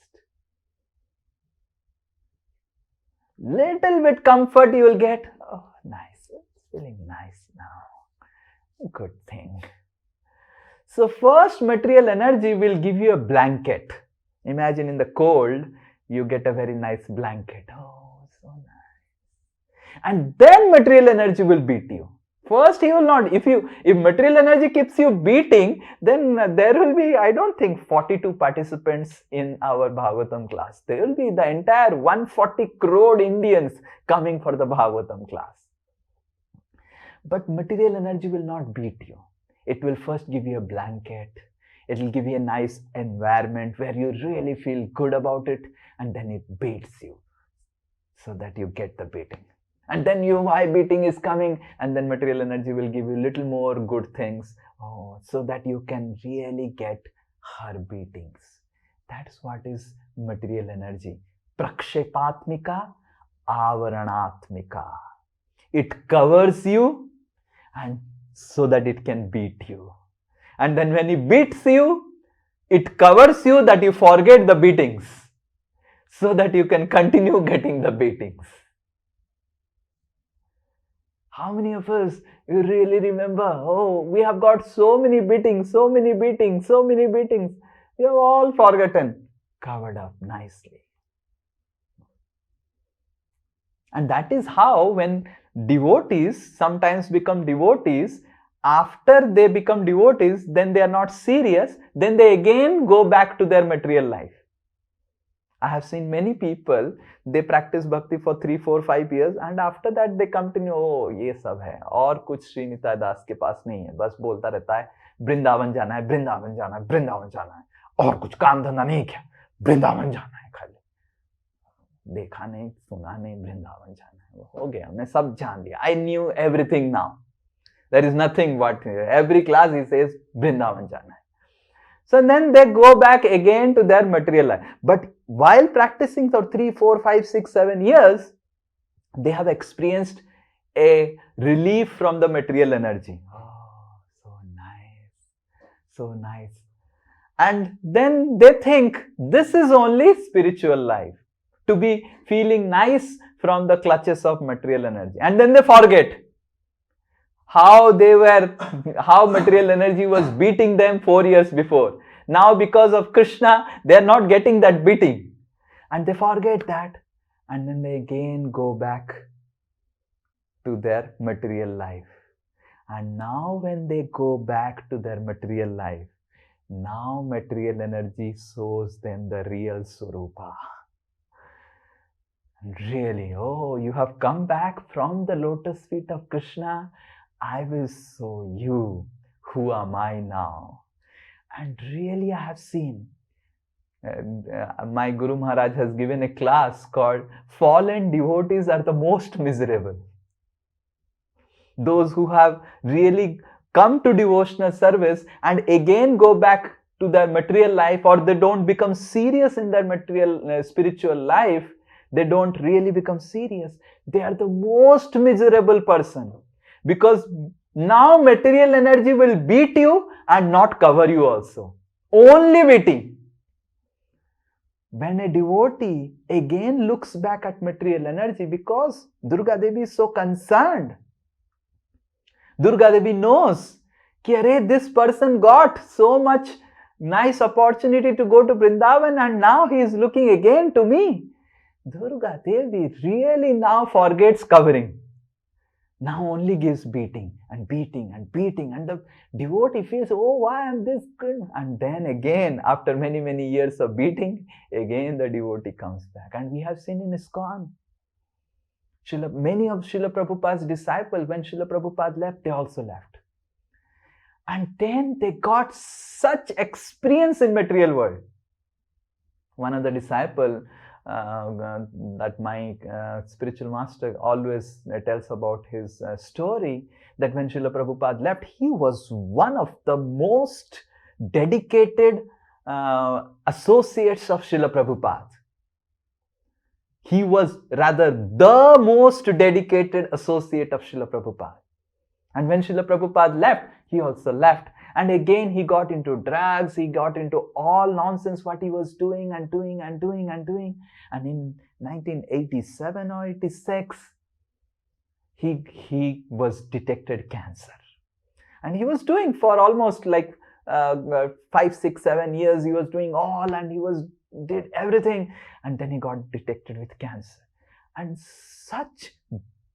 Little bit comfort you will get. Oh, nice. It's feeling nice now. Good thing. So first, material energy will give you a blanket. Imagine in the cold, you get a very nice blanket. Oh, so nice. And then material energy will beat you. First, he will not. If material energy keeps you beating, then there will be, I don't think, 42 participants in our Bhagavatam class. There will be the entire 140 crore Indians coming for the Bhagavatam class. But material energy will not beat you. It will first give you a blanket. It will give you a nice environment where you really feel good about it, and then it beats you so that you get the beating. And then why beating is coming, and then material energy will give you little more good things, so that you can really get her beatings. That's what is material energy. Prakshepatmika, avaranatmika. It covers you, and so that it can beat you. And then when it beats you, it covers you that you forget the beatings, so that you can continue getting the beatings. How many of us, you really remember, we have got so many beatings, so many beatings, so many beatings. You have all forgotten, covered up nicely. And that is how when devotees sometimes become devotees, after they become devotees, then they are not serious, then they again go back to their material life. I have seen many people, they practice bhakti for 3, 4, 5 years, and after that they continue, ये सब है, और कुछ श्रीनिताय दास के पास नहीं है, बस बोलता रहता है, वृंदावन जाना है, वृंदावन जाना है, वृंदावन जाना है, और कुछ काम धंधा नहीं किया, वृंदावन जाना है खाली, देखा नहीं, सुना नहीं, वृंदावन जाना है, हो गया, मैं सब जान लिया, I knew everything now. There is nothing what, every class he says, Vrindavan जाना है. So then they go back again to their material life. But while practicing for 3, 4, 5, 6, 7 years, they have experienced a relief from the material energy. Oh, so nice. So nice. And then they think this is only spiritual life, to be feeling nice from the clutches of material energy. And then they forget how material energy was beating them 4 years before. Now because of Krishna, they are not getting that beating. And they forget that. And then they again go back to their material life. And now when they go back to their material life, now material energy shows them the real Swarupa. And really, you have come back from the lotus feet of Krishna. I will show you who am I now. And really I have seen, my Guru Maharaj has given a class called Fallen Devotees Are the Most Miserable. Those who have really come to devotional service and again go back to their material life, or they don't become serious in their material spiritual life, they don't really become serious. They are the most miserable person. Because now material energy will beat you and not cover you also. Only beating. When a devotee again looks back at material energy, because Durga Devi is so concerned. Durga Devi knows that this person got so much nice opportunity to go to Vrindavan, and now he is looking again to me. Durga Devi really now forgets covering. now only gives beating and beating and beating, and the devotee feels, oh, why am this good? And then again, after many, many years of beating, again the devotee comes back. And we have seen in ISKCON, many of Srila Prabhupada's disciples, when Srila Prabhupada left, they also left. And then they got such experience in material world. One of the disciples that my spiritual master always tells about his story, that when Srila Prabhupada left, he was one of the most dedicated associates of Srila Prabhupada. He was rather the most dedicated associate of Srila Prabhupada. And when Srila Prabhupada left, he also left. And again, he got into drugs, he got into all nonsense what he was doing and doing and doing and doing. And in 1987 or 86, he was detected cancer. And he was doing for almost like 5, 6, 7 years, he was doing all, and did everything. And then he got detected with cancer. And such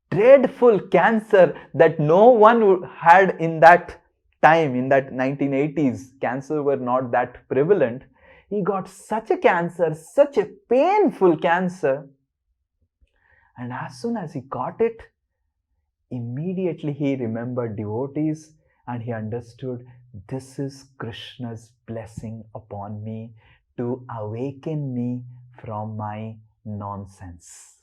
dreadful cancer that no one had in that time, in that 1980s, cancer were not that prevalent. He got such a cancer, such a painful cancer. And as soon as he got it, immediately he remembered devotees and he understood, this is Krishna's blessing upon me to awaken me from my nonsense.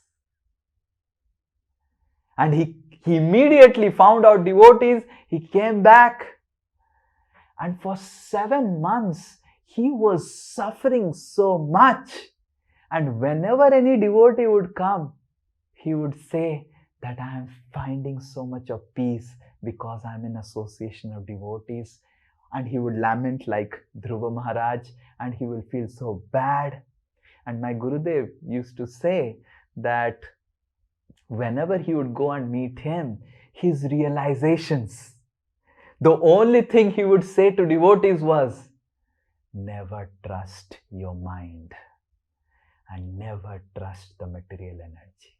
And he immediately found out devotees, he came back. And for 7 months, he was suffering so much. And whenever any devotee would come, he would say that I am finding so much of peace because I am in association of devotees. And he would lament like Dhruva Maharaj, and he will feel so bad. And my Gurudev used to say that whenever he would go and meet him, his realizations, the only thing he would say to devotees was, never trust your mind and never trust the material energy.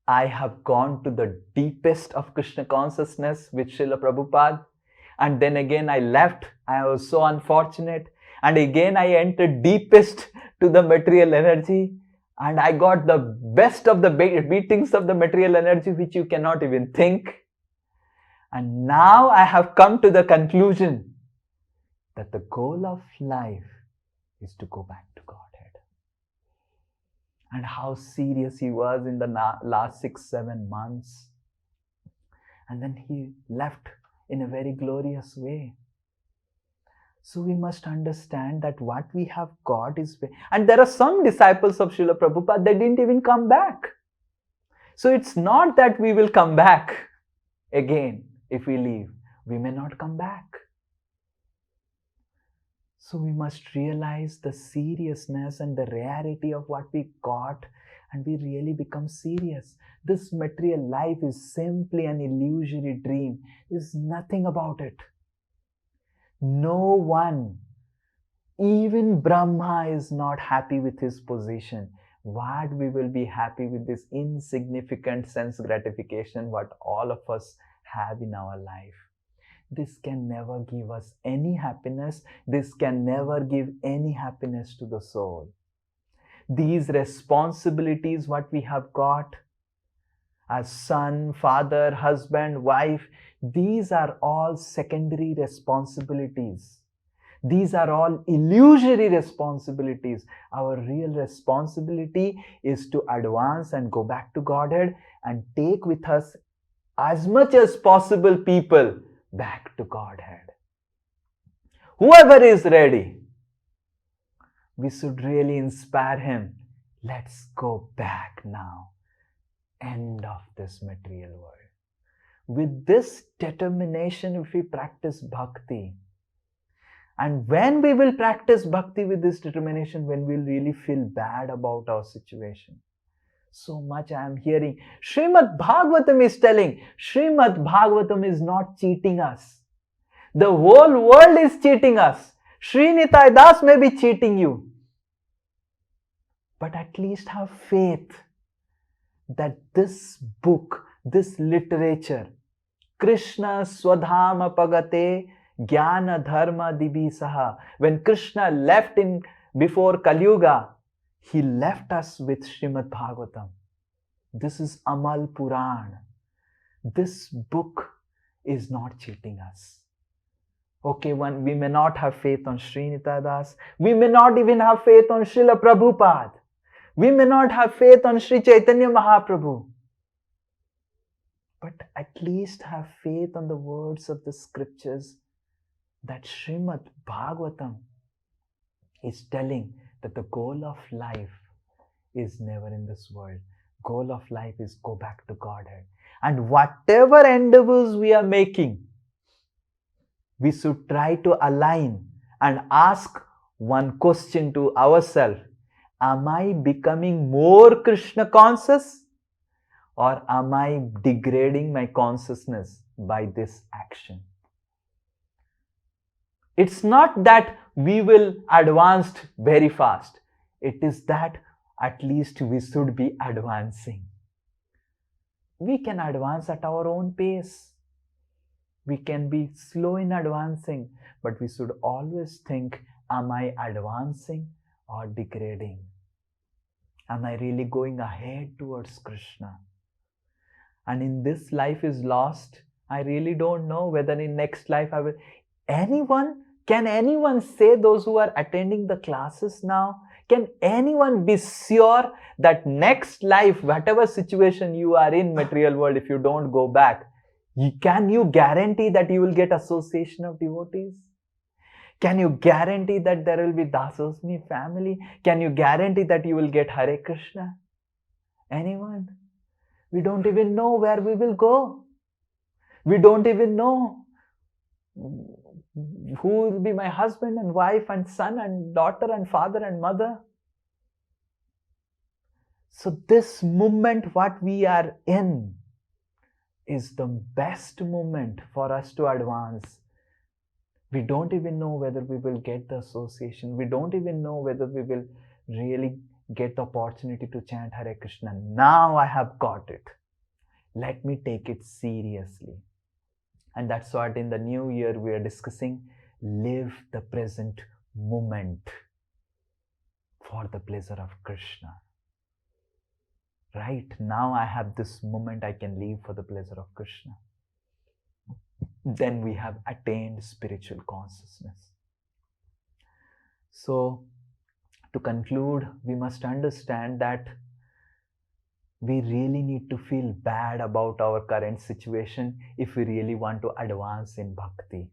I have gone to the deepest of Krishna consciousness with Srila Prabhupada, and then again I left. I was so unfortunate, and again I entered deepest to the material energy, and I got the best of the beatings of the material energy which you cannot even think. And now I have come to the conclusion that the goal of life is to go back to Godhead. And how serious he was in the last 6, 7 months. And then he left in a very glorious way. So we must understand that what we have got is... And there are some disciples of Srila Prabhupada, they didn't even come back. So it's not that we will come back again if we leave. We may not come back. So we must realize the seriousness and the rarity of what we got, and we really become serious. This material life is simply an illusory dream. There's nothing about it. No one, even Brahma, is not happy with his position. What we will be happy with this insignificant sense gratification what all of us have in our life. This can never give us any happiness. This can never give any happiness to the soul. These responsibilities what we have got as son, father, husband, wife, these are all secondary responsibilities. These are all illusory responsibilities. Our real responsibility is to advance and go back to Godhead and take with us as much as possible people back to Godhead. Whoever is ready, we should really inspire him. Let's go back now. End of this material world. With this determination, if we practice bhakti, and when we will practice bhakti with this determination, when we'll really feel bad about our situation. So much I am hearing. Srimad Bhagavatam is telling, Srimad Bhagavatam is not cheating us. The whole world is cheating us. Srinitai Das may be cheating you. But at least have faith that this book, this literature, Krishna Swadhama Pagate Jnana Dharma Divisaha. When Krishna left in before Kali Yuga, he left us with Srimad Bhagavatam. This is Amal Puran. This book is not cheating us. Okay, we may not have faith on Srinitha Das. We may not even have faith on Srila Prabhupada. We may not have faith on Sri Chaitanya Mahaprabhu. But at least have faith on the words of the scriptures that Srimad Bhagavatam is telling that the goal of life is never in this world. Goal of life is go back to Godhead. And whatever endeavors we are making, we should try to align and ask one question to ourselves. Am I becoming more Krishna conscious? Or am I degrading my consciousness by this action? It's not that we will advance very fast. It is that at least we should be advancing. We can advance at our own pace. We can be slow in advancing, but we should always think, am I advancing or degrading? Am I really going ahead towards Krishna? And in this life is lost, I really don't know whether in next life I will. Can anyone say, those who are attending the classes now, can anyone be sure that next life, whatever situation you are in material world, if you don't go back, can you guarantee that you will get association of devotees? Can you guarantee that there will be Dasosmi family? Can you guarantee that you will get Hare Krishna? Anyone? We don't even know where we will go. We don't even know who will be my husband and wife and son and daughter and father and mother. So this moment what we are in is the best moment for us to advance. We don't even know whether we will get the association. We don't even know whether we will really get the opportunity to chant Hare Krishna. Now I have got it. Let me take it seriously. And that's what in the new year we are discussing. Live the present moment for the pleasure of Krishna. Right now I have this moment I can live for the pleasure of Krishna. Then we have attained spiritual consciousness. So, to conclude, we must understand that we really need to feel bad about our current situation if we really want to advance in bhakti.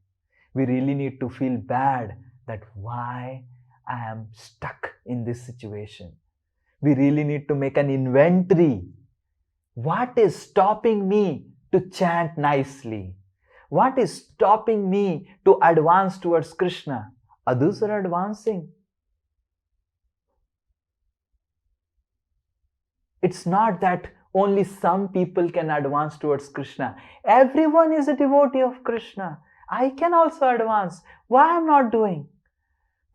We really need to feel bad that why I am stuck in this situation. We really need to make an inventory. What is stopping me to chant nicely? What is stopping me to advance towards Krishna? Others are advancing. It's not that only some people can advance towards Krishna. Everyone is a devotee of Krishna. I can also advance. Why I'm not doing?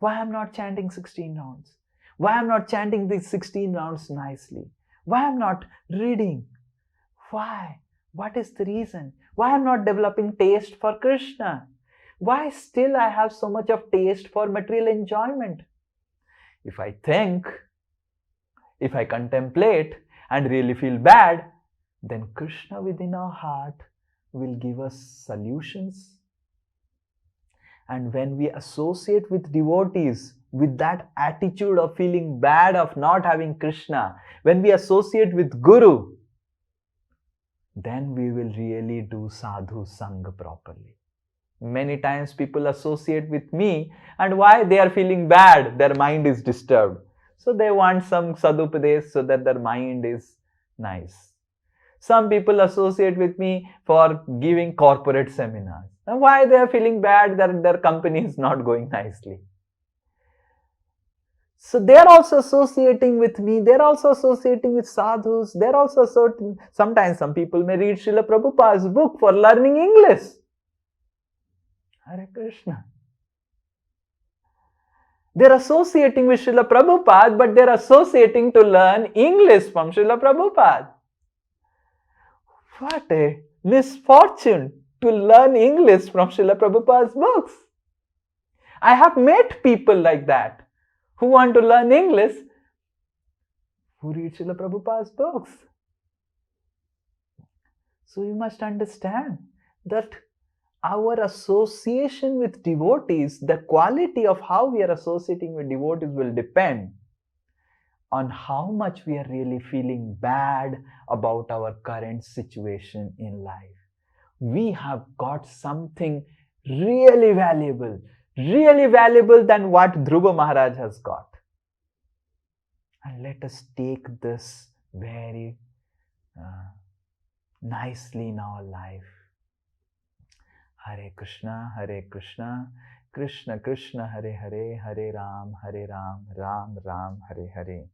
Why I'm not chanting 16 rounds? Why I'm not chanting these 16 rounds nicely? Why I'm not reading? Why? What is the reason? Why I'm not developing taste for Krishna? Why still I have so much of taste for material enjoyment? If I think, if I contemplate and really feel bad, then Krishna within our heart will give us solutions. And when we associate with devotees with that attitude of feeling bad of not having Krishna, when we associate with Guru, then we will really do sadhu sangha properly. Many times people associate with me, and why? They are feeling bad, their mind is disturbed. So they want some sadhupadesh so that their mind is nice. Some people associate with me for giving corporate seminars. And why they are feeling bad? Their company is not going nicely. So they are also associating with me. They are also associating with sadhus. They are also associating. Sometimes some people may read Srila Prabhupada's book for learning English. Hare Krishna. They are associating with Srila Prabhupada, but they are associating to learn English from Srila Prabhupada. What a misfortune to learn English from Srila Prabhupada's books. I have met people like that who want to learn English who read Srila Prabhupada's books. So you must understand that our association with devotees, the quality of how we are associating with devotees will depend on how much we are really feeling bad about our current situation in life. We have got something really valuable than what Dhruva Maharaj has got. And let us take this very nicely in our life. Hare Krishna, Krishna Krishna, Hare Hare, Hare Ram, Ram Ram, Hare Hare.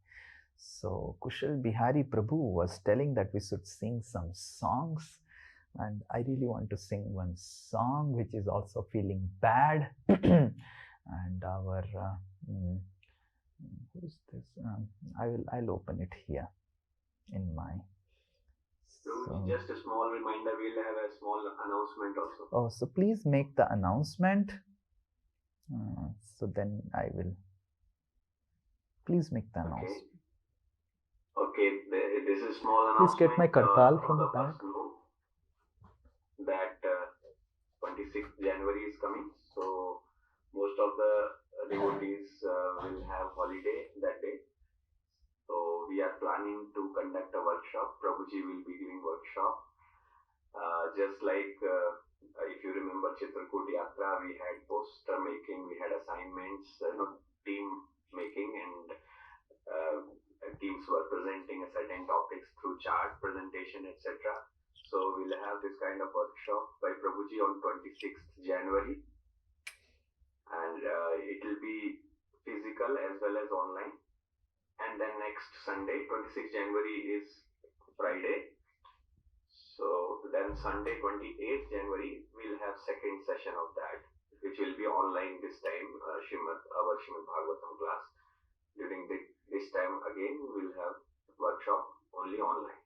So Kushal Bihari Prabhu was telling that we should sing some songs, and I really want to sing one song which is also feeling bad. And our who's this? I'll open it here in my. So, just a small reminder, we'll have a small announcement also. Oh, so please make the announcement. So then I will. Please make the announcement. Okay, this is small announcement. Please get my kartal from the back. That 26th January is coming, so most of the devotees will have holiday that day. So we are planning to conduct a workshop. Prabhuji will be giving workshop. Just like if you remember Chitrakoot Yatra, we had poster making, we had assignments, team making, and teams were presenting a certain topics through chart presentation, etc. So we'll have this kind of workshop by Prabhuji on 26th January, and it will be physical as well as online. And then next Sunday, 26th January is Friday. So then Sunday, 28th January, we'll have second session of that, which will be online this time, our Srimad Bhagavatam class. During this time again, we'll have workshop only online.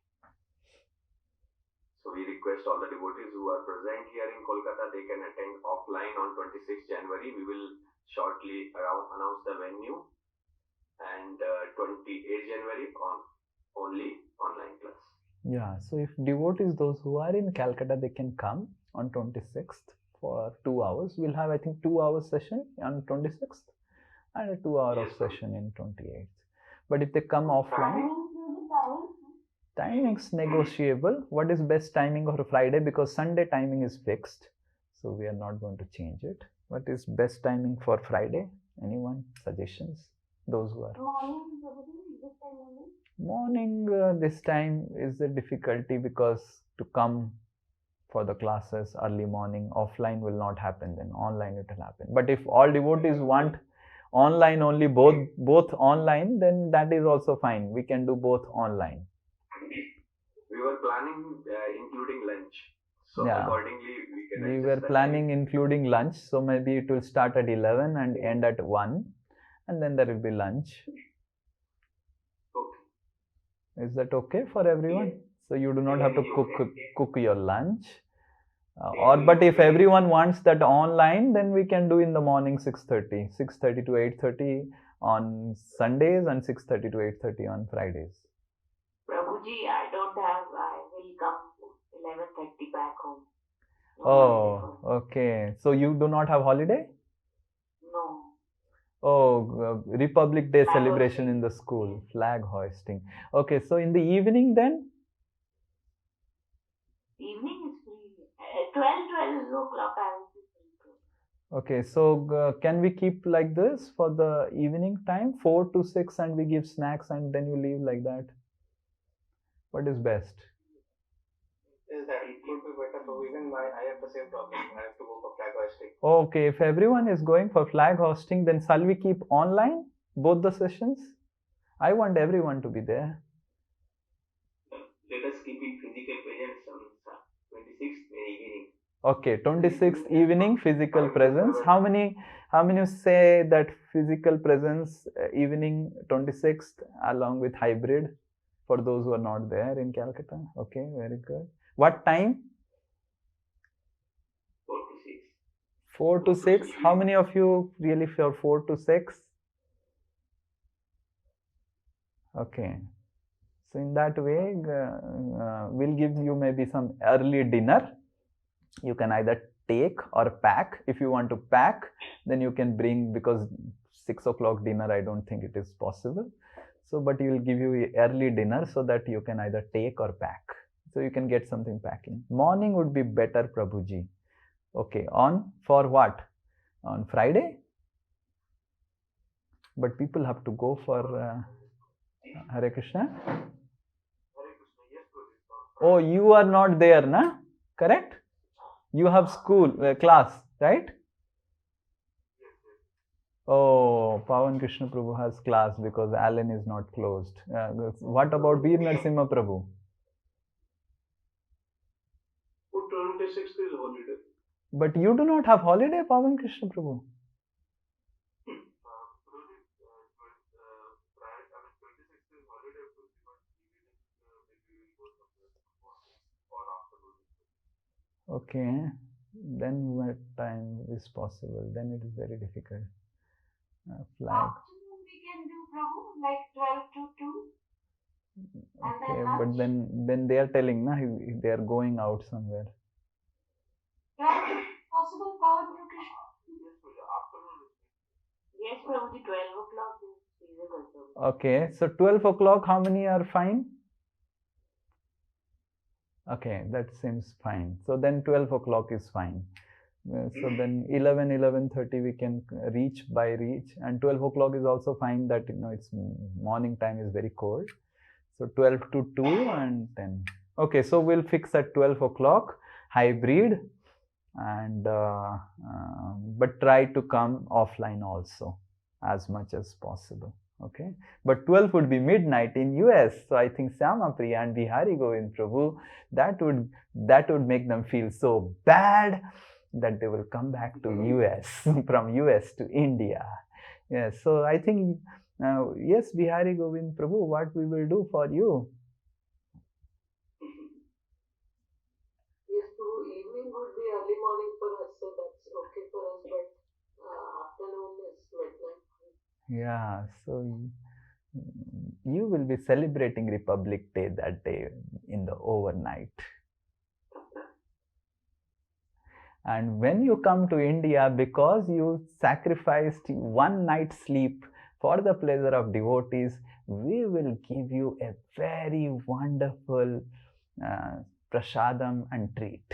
So we request all the devotees who are present here in Kolkata, they can attend offline on 26th January. We will shortly announce the venue. And 28th January on only online class. Yeah, so if devotees, those who are in Calcutta, they can come on 26th for 2 hours. We'll have, I think, 2 hours session on 26th and a 2 hour of session in 28th. But if they come offline, timing's negotiable. What is best timing of a Friday? Because Sunday timing is fixed, so we are not going to change it. What is best timing for Friday? Anyone? Suggestions? Those who are morning this time is a difficulty, because to come for the classes early morning, offline will not happen, then online it will happen. But if all devotees want online only, both online, then that is also fine. We can do both online. We were planning including lunch. So accordingly we were planning including lunch. So maybe it will start at 11 and end at 1. And then there will be lunch. Okay. Is that okay for everyone? Yeah. So you do not have to cook your lunch. But if everyone wants that online, then we can do in the morning 6:30 to 8:30 on Sundays and 6:30 to 8:30 on Fridays. Prabhuji, I don't have. I will come 11:30 back home. Oh, okay. So you do not have holiday? No. Oh, Republic Day celebration in the school, flag hoisting. Okay, so in the evening then? Evening is free. 12 o'clock I will be free. Okay, so can we keep like this for the evening time, 4 to 6, and we give snacks and then you leave like that? What is best? Is that it would be better? So even I have the same problem. I have to go for flag hoisting. Okay, if everyone is going for flag hosting, then shall we keep online both the sessions? I want everyone to be there. Let us keep it physical presence on 26th evening. Okay, 26th evening physical presence. How many say that physical presence evening 26th along with hybrid for those who are not there in Calcutta? Okay, very good. What time? 4 to 6. How many of you really for 4 to 6? Okay. So in that way, we'll give you maybe some early dinner. You can either take or pack. If you want to pack, then you can bring, because 6 o'clock dinner, I don't think it is possible. So, but we will give you early dinner so that you can either take or pack. So you can get something packing. Morning would be better, Prabhuji. Okay, for what? On Friday? But people have to go for Hare Krishna. Oh, you are not there, na? Correct? You have school, class, right? Oh, Pawan Krishna Prabhu has class because Alan is not closed. What about Veer Narasimha Prabhu? 26th is holiday. But you do not have holiday, Pawan Krishna Prabhu. Okay, then what time is possible? Then it is very difficult. Afternoon we can do, Prabhu, like 12 to 2. Okay, but then they are telling, na, they are going out somewhere. Possible, Pawan Krishna? Yes, Prabhuji, 12 o'clock is feasible. Okay, so 12 o'clock, how many are fine? Okay, that seems fine. So then 12 o'clock is fine. So then 11:30 we can reach, and 12 o'clock is also fine, that it's morning time is very cold. So 12 to 2 and 10. Okay, so we'll fix at 12 o'clock hybrid, and but try to come offline also as much as possible. Okay, but 12 would be midnight in US, so I think Syama Priya and Bihari Govind Prabhu, that would make them feel so bad that they will come back to US from US to India. Yes, so I think yes, Bihari Govind Prabhu, what we will do for you? Yes, Prabhu, evening would be early morning for us, so that's okay for us, but afternoon is midnight. Yeah, so you will be celebrating Republic Day that day in the overnight. And when you come to India, because you sacrificed one night's sleep for the pleasure of devotees, we will give you a very wonderful prasadam and treat.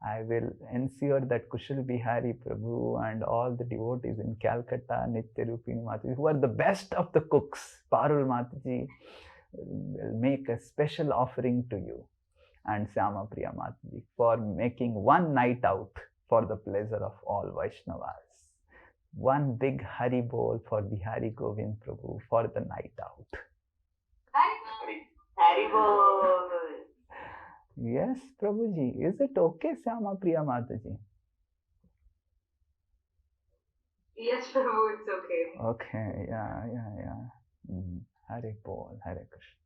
I will ensure that Kushal Bihari Prabhu and all the devotees in Calcutta, Nitya Rupini Mataji, who are the best of the cooks, Parul Mataji, will make a special offering to you, and Syama Priya Mataji, for making one night out for the pleasure of all Vaishnavas. One big Hari Bol for Bihari Govind Prabhu for the night out. Hari Bol. Yes, Prabhuji. Is it okay, Syama Priya Mataji? Yes, Prabhu, it's okay. Okay, yeah. Hare Bol, Hare Krishna.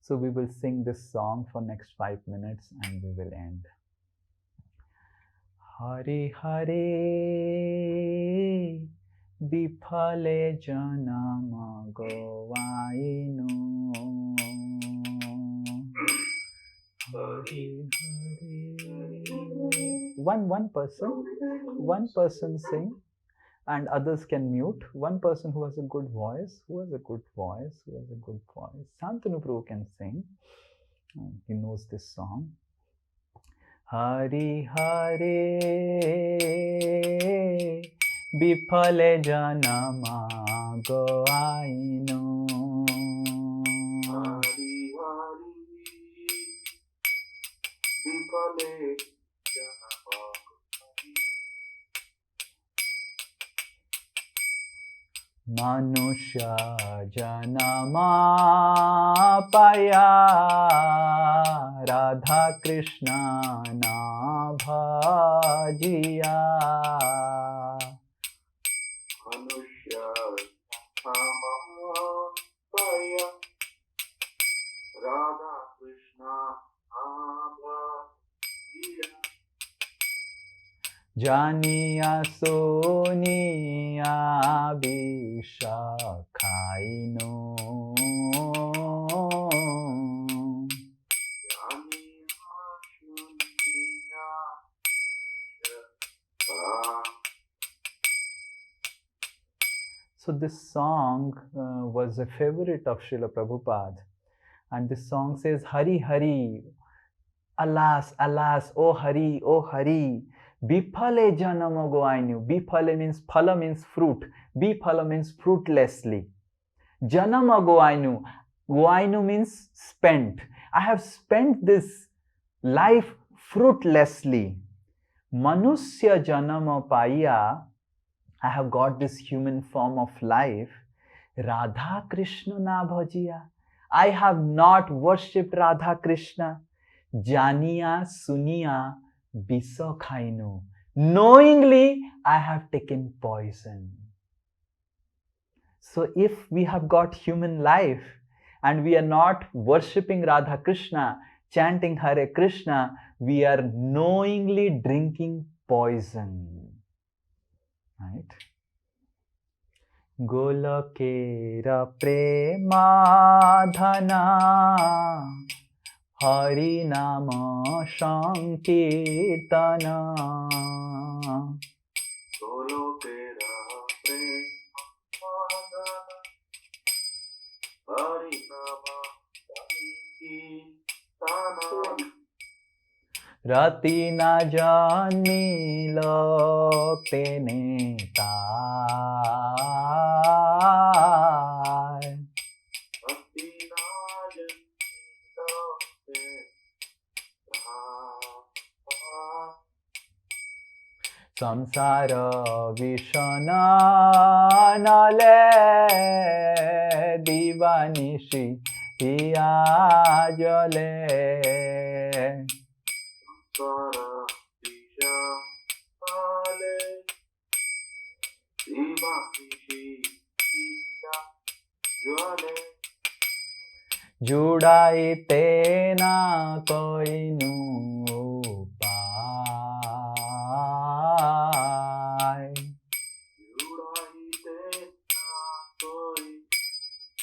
So we will sing this song for next 5 minutes and we will end. Hare Hare Bifale Janama Govaino. Hare Hare. One person sing, and others can mute. One person who has a good voice, Santanu Prabhu can sing. He knows this song. Hari Hare Bifale Janama Goaino. Hari Hari Bifale Janama Manusha Janama Paya Radha Krishna na bhajiya. Manusya Janama Paya Radha Janiya soniya bisha khaino. So this song was a favorite of Srila Prabhupada, and this song says, Hari Hari, alas, alas, oh Hari, Bifale janama goainu. Bifale means, phala means fruit, Bifala means fruitlessly. Janama goainu, goainu means spent. I have spent this life fruitlessly. Manusya janama paiya, I have got this human form of life. Radha Krishna na bhajiya, I have not worshipped Radha Krishna. Janiya suniya bisa khainu, knowingly I have taken poison. So if we have got human life and we are not worshipping Radha Krishna, chanting Hare Krishna, we are knowingly drinking poison. Right? Golakera premadhana, Hari nama sankirtana. Golakera premadhana, Hari nama sankirtana. Rati na jani lokte netai. Rati na jani lokte netai. Samsara vishana nale divanishi hiya jale. Sara Disha Pale Diva Nishi Ita Jwale Judai tena koinu upai. Judai tena koinu upai.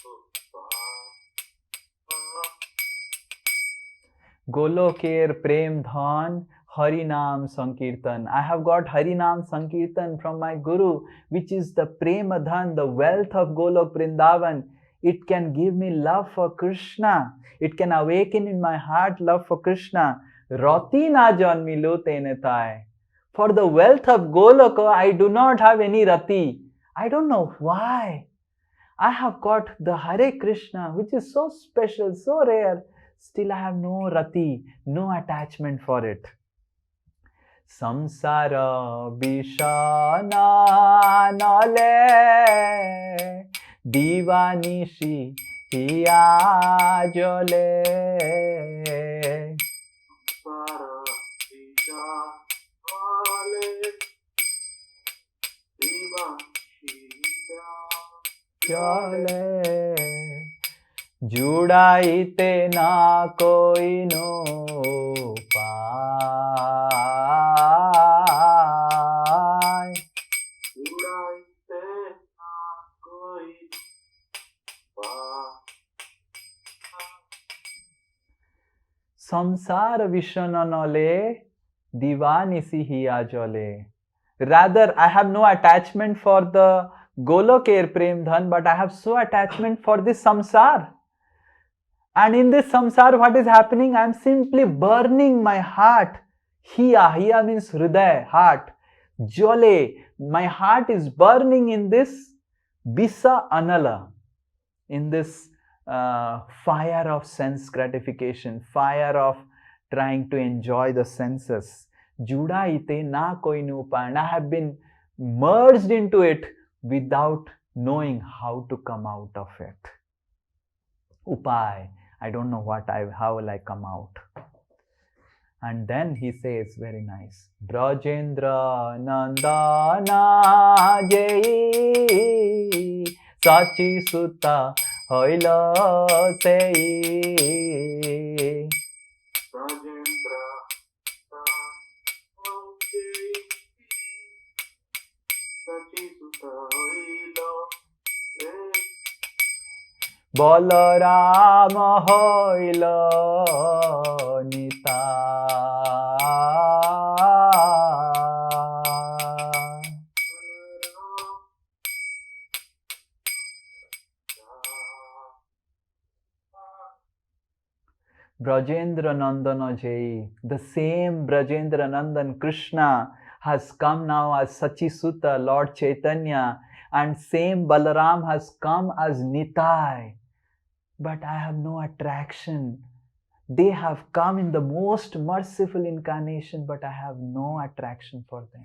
Goloker Prem Dhan Harinam Sankirtan. I have got Harinam Sankirtan from my Guru, which is the Prema Dhan, the wealth of Golok Vrindavan. It can give me love for Krishna. It can awaken in my heart love for Krishna. Rati na janmilo tenetai. For the wealth of Goloka, I do not have any rati. I don't know why. I have got the Hare Krishna, which is so special, so rare. Still I have no rati, no attachment for it. Samsara bishana nale divanishi hiya jole. Sara Disha Pale Diva Nishi Jole. Judaite na koi no pai. Judaite na koi pai. Samsara vishana nale divanisi hiya jole. Rather, I have no attachment for the Golokere Prem Dhan, but I have so attachment for this samsar. And in this samsar, what is happening? I am simply burning my heart. Hiya means hridaya, heart. Jole, my heart is burning in this bisa anala, in this fire of sense gratification, fire of trying to enjoy the senses. Judaite na koinu upai, and I have been merged into it without knowing how to come out of it. Upai, I don't know how will I come out. And then he says, very nice, Brajendra Nandana Jai Sachi Sutta Hoila Sei. Rajendra Nandana Balaram hoila nitai. Brajendra Nandana Jai, the same Brajendra Nandan Krishna has come now as Sachisuta, Lord Chaitanya, and same Balaram has come as Nitai. But I have no attraction. They have come in the most merciful incarnation, but I have no attraction for them.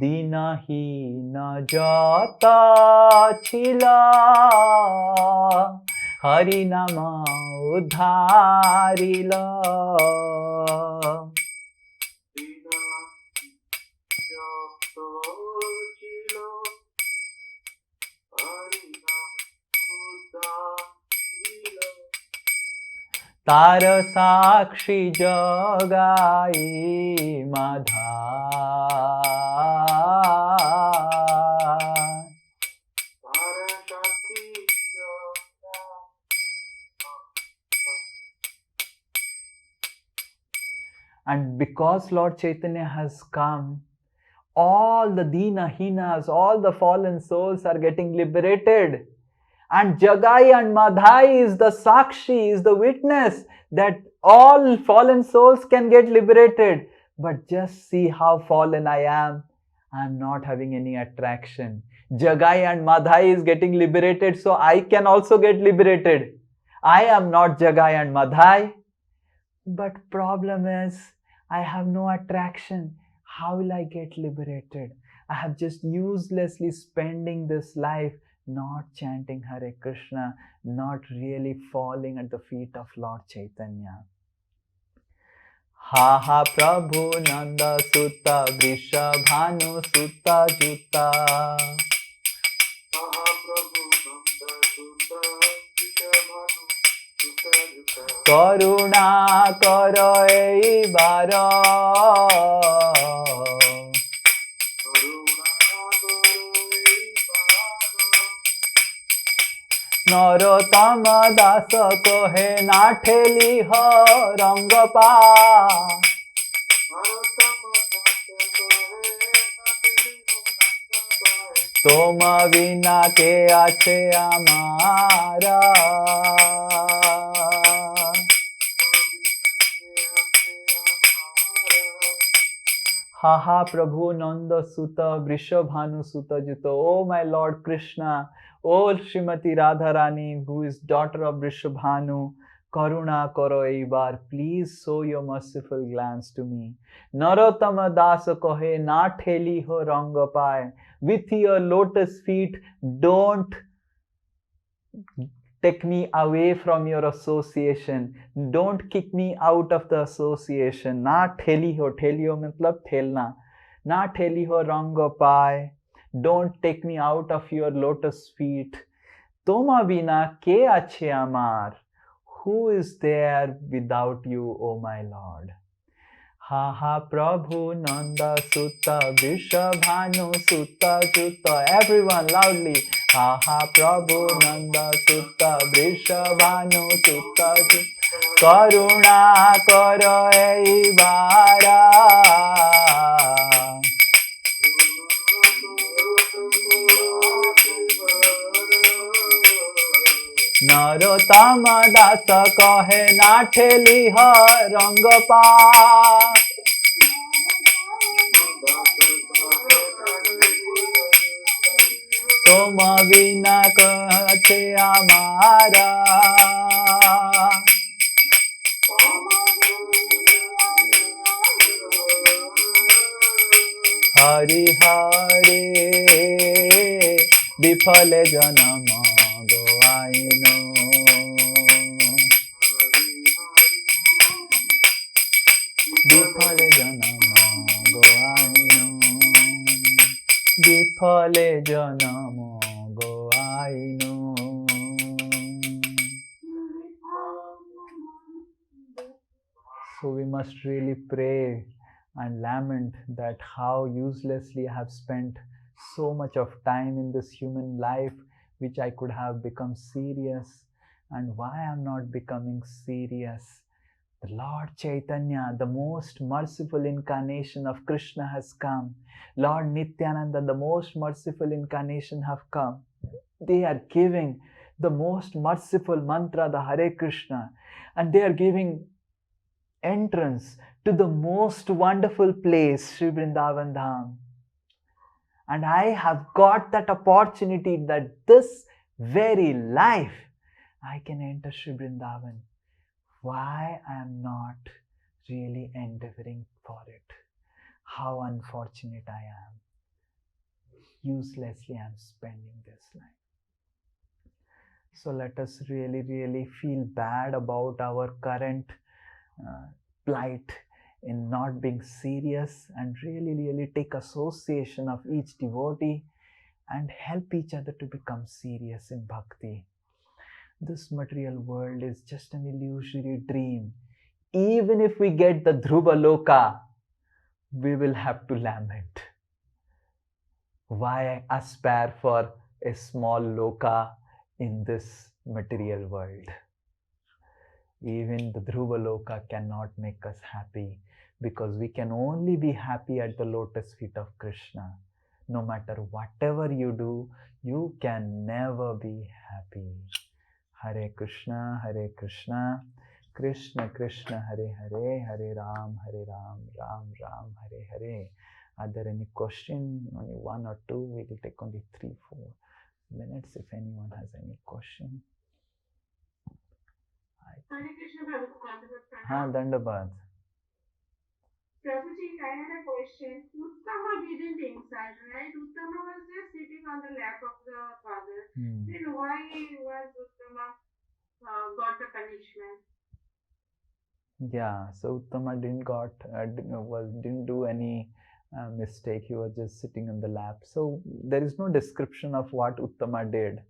Dinahina jata chila Harinama udharila. तार साक्षी जगाई Madha And because Lord Chaitanya has come, all the Dinahinas, all the fallen souls are getting liberated. And Jagai and Madhai is the Sakshi, is the witness that all fallen souls can get liberated. But just see how fallen I am. I am not having any attraction. Jagai and Madhai is getting liberated, so I can also get liberated. I am not Jagai and Madhai. But problem is, I have no attraction. How will I get liberated? I have just uselessly spending this life not chanting Hare Krishna, not really falling at the feet of Lord Chaitanya. Ha ha Prabhu Nanda Sutta Vrishabhanu Sutta Juta. Ha ha Prabhu Nanda Sutta Vrishabhanu Sutta Juta. Karuna karo ei baro. Narottam दास कहे ना ठेली हो रंग पा तुम बिना के आछे आमारा Ha ha Prabhu Nanda Sutta Vrishabhanu Sutta Juta. Oh my Lord Krishna, oh Srimati Radharani, who is daughter of Vrishabhanu, Karuna karo eibar, please show your merciful glance to me. Narottama Das kohe na theli ho rang paye. With your lotus feet, don't take me away from your association. Don't kick me out of the association. Na theli ho matlab thelna. Na theli ho rang paye. Don't take me out of your lotus feet. Toma bina ke ache amar. Who is there without you, O my Lord? Ha ha Prabhu Nanda Sutta Vrishabhanu Sutta Juta. Everyone loudly. Ha ha Prabhu Nanda Sutta Vrishabhanu Sutta Juta. Karuna karo ei bara. Narottam दास कहे ना ठेली हो रंग पा तुम बिना कछे आमारा हरि हरे विफल जन्म गोआइनो विफल जन्म गोआइनो विफल जन्म गोआइनो. So we must really pray and lament that how uselessly I have spent so much of time in this human life which I could have become serious, and why I'm not becoming serious. The Lord Chaitanya, the most merciful incarnation of Krishna, has come. Lord Nityananda, the most merciful incarnation, have come. They are giving the most merciful mantra, the Hare Krishna, and they are giving entrance to the most wonderful place, Sri Vrindavan Dham. And I have got that opportunity that this very life I can enter Sri Vrindavan. Why I am not really endeavoring for it? How unfortunate I am. Uselessly I am spending this life. So let us really feel bad about our current plight in not being serious, and really take association of each devotee and help each other to become serious in bhakti. This material world is just an illusory dream. Even if we get the Dhruva Loka, we will have to lament. Why aspire for a small Loka in this material world? Even the Dhruva Loka cannot make us happy, because we can only be happy at the lotus feet of Krishna. No matter whatever you do, you can never be happy. Hare Krishna, Krishna Krishna, Hare Hare, Hare Ram, Ram Ram, Hare Hare. Are there any questions? Only one or two. We will take only 3-4 minutes if anyone has any question. Hare Krishna, Prabhu. Haan, Dandabad. Prabhuji, I had a question. Uttama didn't insult, right? Uttama was just sitting on the lap of the father. Then why was Uttama got the punishment? Yeah, so Uttama didn't do any mistake. He was just sitting in the lap. So there is no description of what Uttama did.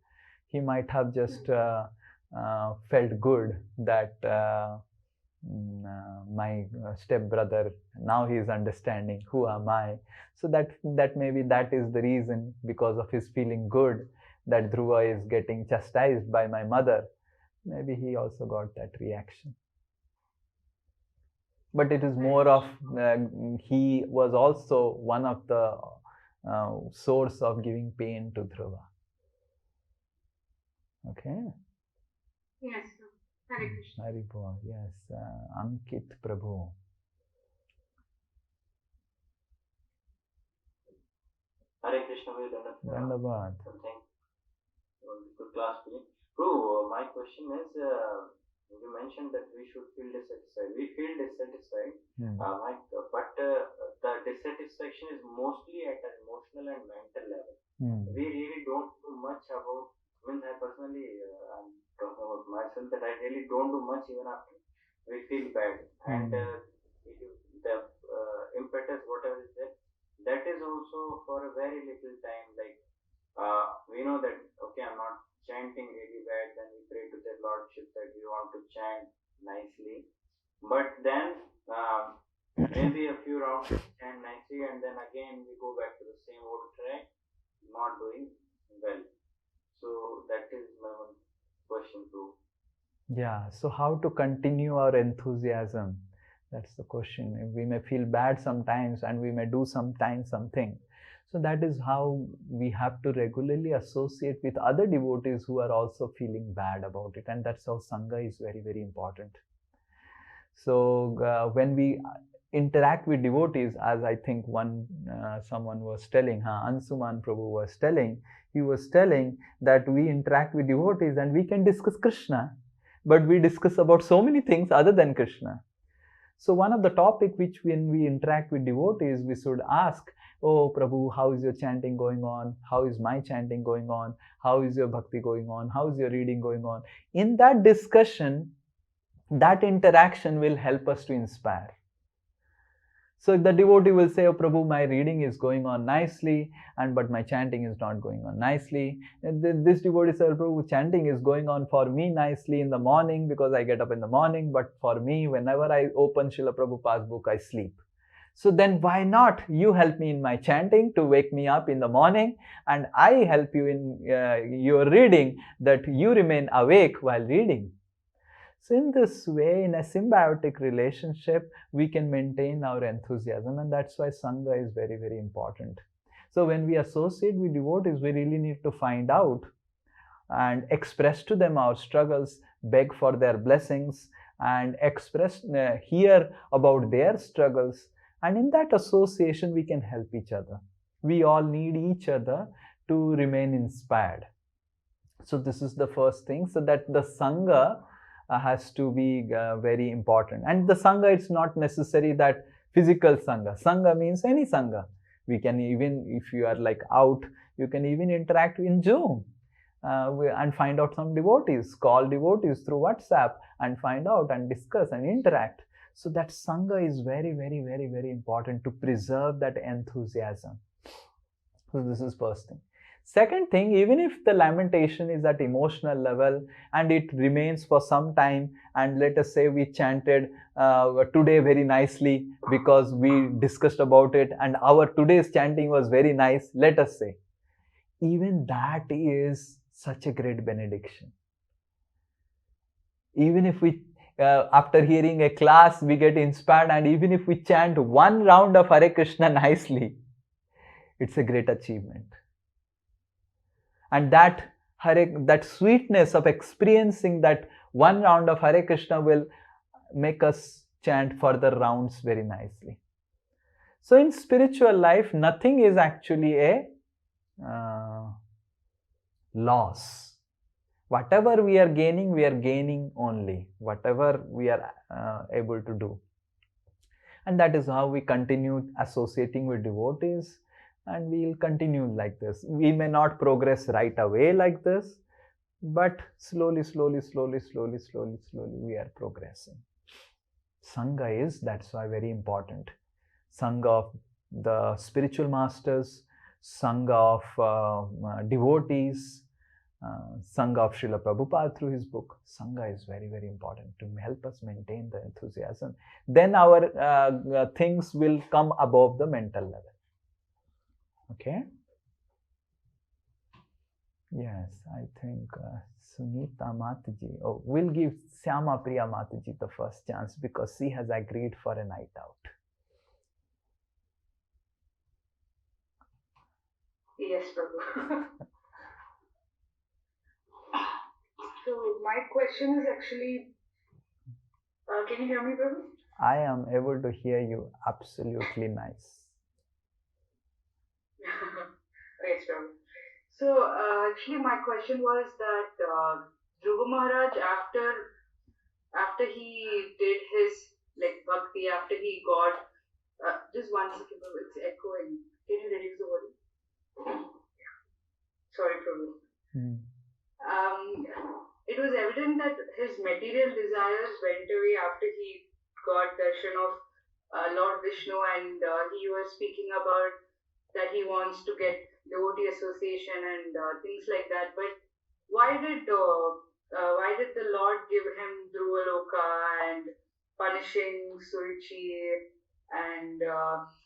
He might have just felt good that my stepbrother, now he is understanding who am I. So that maybe that is the reason, because of his feeling good that Dhruva is getting chastised by my mother. Maybe he also got that reaction. But it is more of he was also one of the source of giving pain to Dhruva. Okay. Yes, sir. Hare Krishna. Haribol, yes. Ankit Prabhu. Hare Krishna, Dandabad. Something. Good class for you. Prabhu, my question is, you mentioned that we should feel dissatisfied. We feel dissatisfied, but the dissatisfaction is mostly at an emotional and mental level. We really don't do much about. I personally, I'm talking about myself, that I really don't do much even after we feel bad. And the impetus, whatever is there, that is also for a very little time. Like, we know that, okay, I'm not chanting really bad, then we pray to the Lordship that we want to chant nicely. But then, maybe a few rounds chant nicely, and then again we go back to the same old track, not doing well. So that is my one question too. Yeah, so how to continue our enthusiasm? That's the question. We may feel bad sometimes and we may do sometimes something. So that is how we have to regularly associate with other devotees who are also feeling bad about it. And that's how Sangha is very, very important. So when we interact with devotees, as I think someone was telling, Ansuman Prabhu was telling, he was telling that we interact with devotees and we can discuss Krishna, but we discuss about so many things other than Krishna. So one of the topic which when we interact with devotees, we should ask, oh Prabhu, how is your chanting going on? How is my chanting going on? How is your bhakti going on? How is your reading going on? In that discussion, that interaction will help us to inspire. So the devotee will say, oh Prabhu, my reading is going on nicely, but my chanting is not going on nicely. And this devotee says, Prabhu, chanting is going on for me nicely in the morning because I get up in the morning, but for me, whenever I open Srila Prabhupada's book, I sleep. So then why not you help me in my chanting to wake me up in the morning, and I help you in your reading, that you remain awake while reading. So in this way, in a symbiotic relationship, we can maintain our enthusiasm, and that's why Sangha is very, very important. So when we associate with devotees, we really need to find out and express to them our struggles, beg for their blessings, and hear about their struggles. And in that association, we can help each other. We all need each other to remain inspired. So this is the first thing, so that the Sangha has to be very important. And the Sangha, it's not necessary that physical Sangha. Sangha means any Sangha. We can even, if you are like out, you can even interact in Zoom and find out some devotees, call devotees through WhatsApp and find out and discuss and interact. So that Sangha is very, very, very, very important to preserve that enthusiasm. So this is first thing. Second thing, even if the lamentation is at emotional level and it remains for some time, and let us say we chanted today very nicely because we discussed about it and our today's chanting was very nice, let us say, even that is such a great benediction. Even if we, after hearing a class, we get inspired, and even if we chant one round of Hare Krishna nicely, it's a great achievement. And that sweetness of experiencing that one round of Hare Krishna will make us chant further rounds very nicely. So in spiritual life, nothing is actually a loss. Whatever we are gaining only, whatever we are able to do. And that is how we continue associating with devotees. And we will continue like this. We may not progress right away like this, but slowly, we are progressing. Sangha is, that's why, very important. Sangha of the spiritual masters, Sangha of devotees, Sangha of Srila Prabhupada through his book. Sangha is very, very important to help us maintain the enthusiasm. Then our things will come above the mental level. Okay. Yes, I think Sunita Mataji. Oh, we'll give Syama Priya Mataji the first chance because she has agreed for a night out. Yes, Prabhu. So my question is actually, can you hear me, Prabhu? I am able to hear you absolutely nice. Yes, Prabhu. So actually my question was that Dhruva Maharaj, after he did his like bhakti, after he got just one second, Prabhu, it's echoing. Can you reduce the volume? Sorry, Prabhu. It was evident that his material desires went away after he got darshan of Lord Vishnu, and he was speaking about that he wants to get devotee association and things like that. But why did the Lord give him Dhruva Loka and punishing Suruchi, and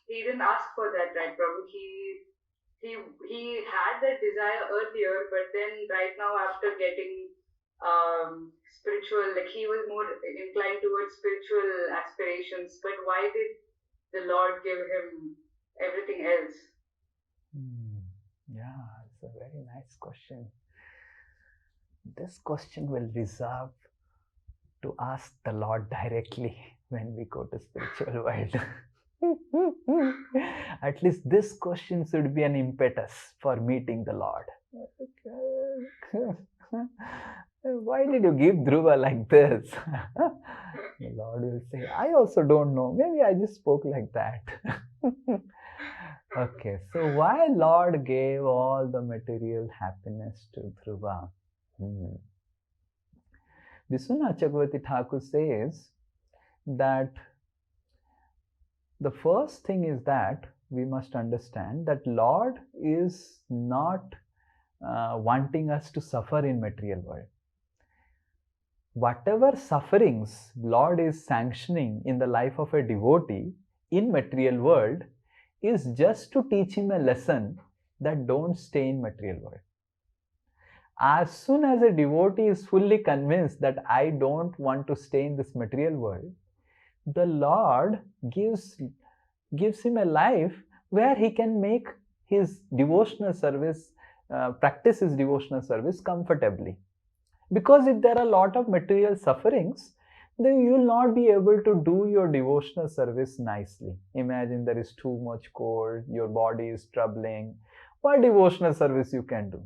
he didn't ask for that, right, Prabhu? He had that desire earlier, but then right now after getting spiritual, like he was more inclined towards spiritual aspirations. But why did the Lord give him everything else? Yeah, it's a very nice question. This question will reserve to ask the Lord directly when we go to spiritual world. At least this question should be an impetus for meeting the Lord. Why did you give Dhruva like this? The Lord will say, I also don't know. Maybe I just spoke like that. Okay, so why Lord gave all the material happiness to Dhruva? Vishwanath Chakravarti Thakur says that the first thing is that we must understand that Lord is not wanting us to suffer in material world. Whatever sufferings Lord is sanctioning in the life of a devotee in material world is just to teach him a lesson that don't stay in material world. As soon as a devotee is fully convinced that I don't want to stay in this material world, the Lord gives him a life where he can make his devotional service, practice his devotional service comfortably. Because if there are a lot of material sufferings, then you will not be able to do your devotional service nicely. Imagine there is too much cold, your body is troubling. What devotional service you can do?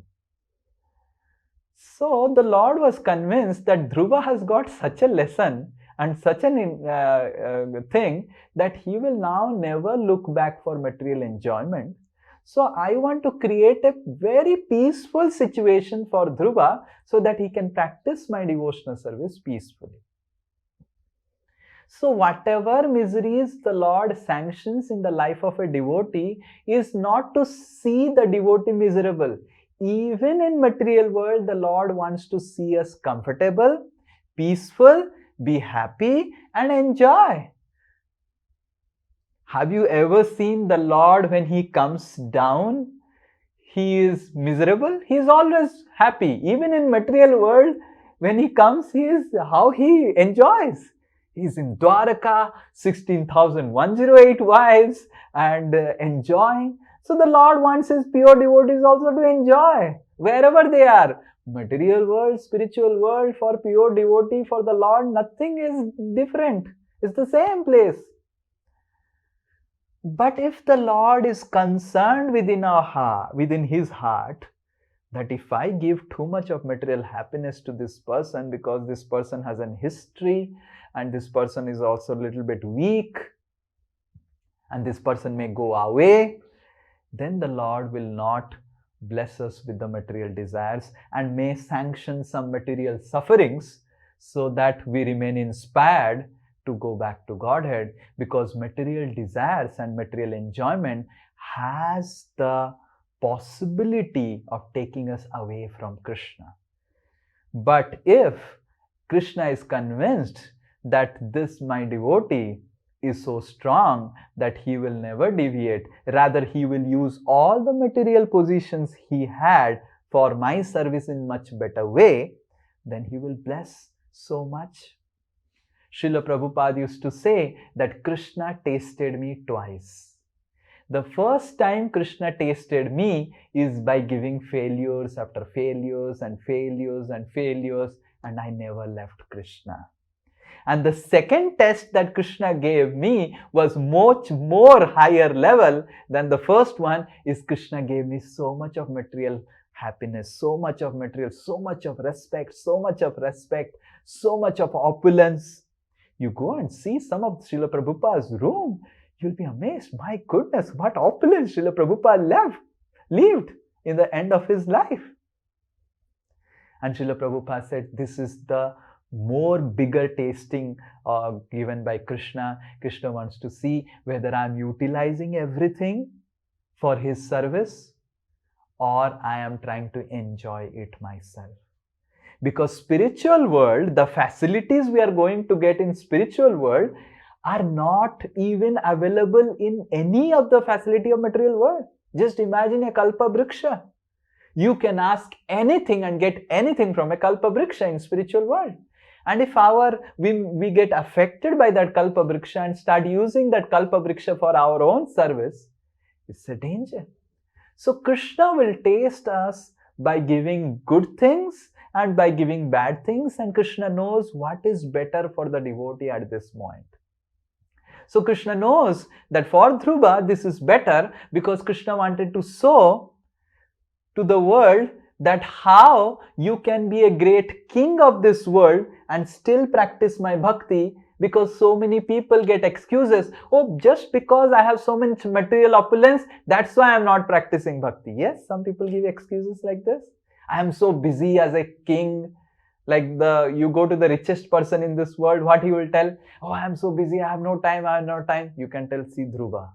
So the Lord was convinced that Dhruva has got such a lesson and such an thing that he will now never look back for material enjoyment. So I want to create a very peaceful situation for Dhruva so that he can practice my devotional service peacefully. So whatever miseries the Lord sanctions in the life of a devotee is not to see the devotee miserable. Even in material world, the Lord wants to see us comfortable, peaceful, be happy and enjoy. Have you ever seen the Lord when he comes down? He is miserable. He is always happy. Even in material world, when he comes, how he enjoys. He is in Dwaraka, 16,108 wives and enjoying. So the Lord wants his pure devotees also to enjoy wherever they are. Material world, spiritual world, for pure devotee, for the Lord, nothing is different. It's the same place. But if the Lord is concerned within his heart, that if I give too much of material happiness to this person because this person has an history and this person is also a little bit weak and this person may go away, then the Lord will not bless us with the material desires and may sanction some material sufferings so that we remain inspired to go back to Godhead, because material desires and material enjoyment has the possibility of taking us away from Krishna. But if Krishna is convinced that this my devotee is so strong that he will never deviate, rather he will use all the material positions he had for my service in much better way, then he will bless so much. Srila Prabhupada used to say that Krishna tasted me twice. The first time Krishna tasted me is by giving failures after failures and failures and failures, and I never left Krishna. And the second test that Krishna gave me was much more higher level than the first one. Is Krishna gave me so much of material happiness, so much of material, so much of respect, so much of respect, so much of opulence. You go and see some of Srila Prabhupada's room, you'll be amazed. My goodness, what opulence Srila Prabhupada lived in the end of his life. And Srila Prabhupada said, this is the more bigger tasting given by Krishna. Krishna wants to see whether I'm utilizing everything for his service or I am trying to enjoy it myself. Because spiritual world, the facilities we are going to get in spiritual world are not even available in any of the facility of material world. Just imagine a kalpa vriksha. You can ask anything and get anything from a kalpa vriksha in spiritual world. And if we get affected by that kalpa vriksha and start using that kalpa vriksha for our own service, it's a danger. So Krishna will taste us by giving good things and by giving bad things, and Krishna knows what is better for the devotee at this point. So Krishna knows that for Dhruva this is better, because Krishna wanted to show to the world that how you can be a great king of this world and still practice my bhakti, because so many people get excuses. Oh, just because I have so much material opulence, that's why I am not practicing bhakti. Yes, some people give excuses like this. I am so busy as a king. Like you go to the richest person in this world, what he will tell? Oh, I am so busy, I have no time. You can tell, see Dhruva.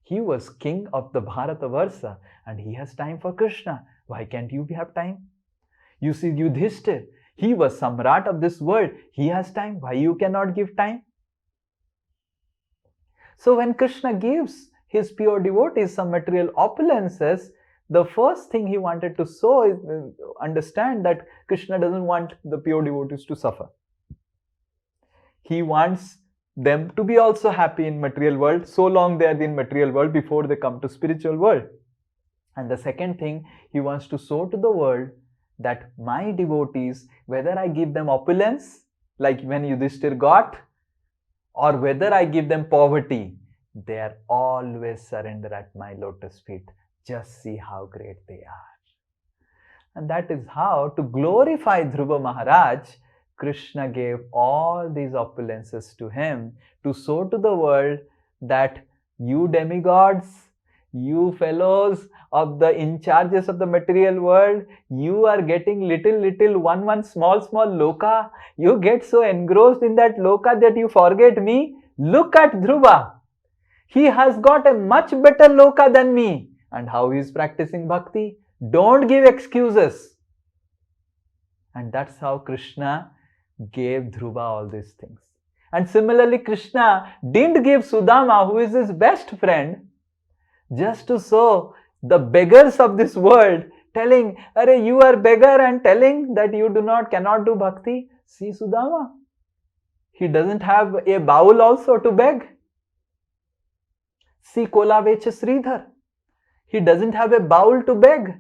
He was king of the Bharatavarsa and he has time for Krishna. Why can't you have time? You see Yudhishthir, he was Samrat of this world. He has time. Why you cannot give time? So when Krishna gives his pure devotees some material opulences, the first thing he wanted to show is understand that Krishna doesn't want the pure devotees to suffer. He wants them to be also happy in material world, so long they are in material world before they come to spiritual world. And the second thing, he wants to show to the world that my devotees, whether I give them opulence, like when Yudhishthir got, or whether I give them poverty, they are always surrender at my lotus feet. Just see how great they are. And that is how, to glorify Dhruva Maharaj, Krishna gave all these opulences to him to show to the world that you demigods, you fellows of the in charges of the material world, you are getting little one small loka. You get so engrossed in that loka that you forget me. Look at Dhruva. He has got a much better loka than me. And how he is practicing bhakti? Don't give excuses. And that's how Krishna gave Dhruva all these things. And similarly, Krishna didn't give Sudama, who is his best friend, just to show the beggars of this world, telling, "Arey, you are beggar," and telling that you cannot do bhakti. See Sudama. He doesn't have a bowl also to beg. See Kolavecha Sridhar. He doesn't have a bowl to beg.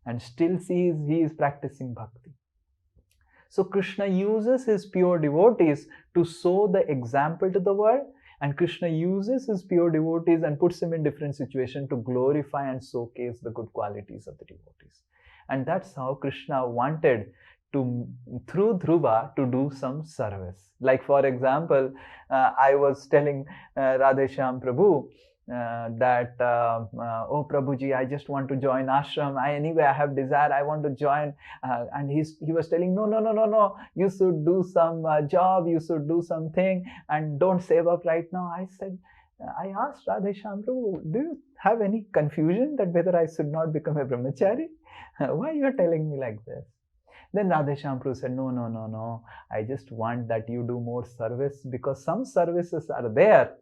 And still he is practicing bhakti. So Krishna uses his pure devotees to show the example to the world, and Krishna uses his pure devotees and puts them in different situations to glorify and showcase the good qualities of the devotees. And that's how Krishna wanted to, through Dhruva, to do some service. Like for example, I was telling Radheshyam Prabhu that, "Oh Prabhuji, I just want to join ashram. I have desire, I want to join." And he was telling, no, you should do some job, you should do something, and don't save up right now. I asked Radheshyam Prabhu, "Do you have any confusion that whether I should not become a brahmachari? Why you are telling me like this?" Then Radheshyam Prabhu said, no, I just want that you do more service, because some services are there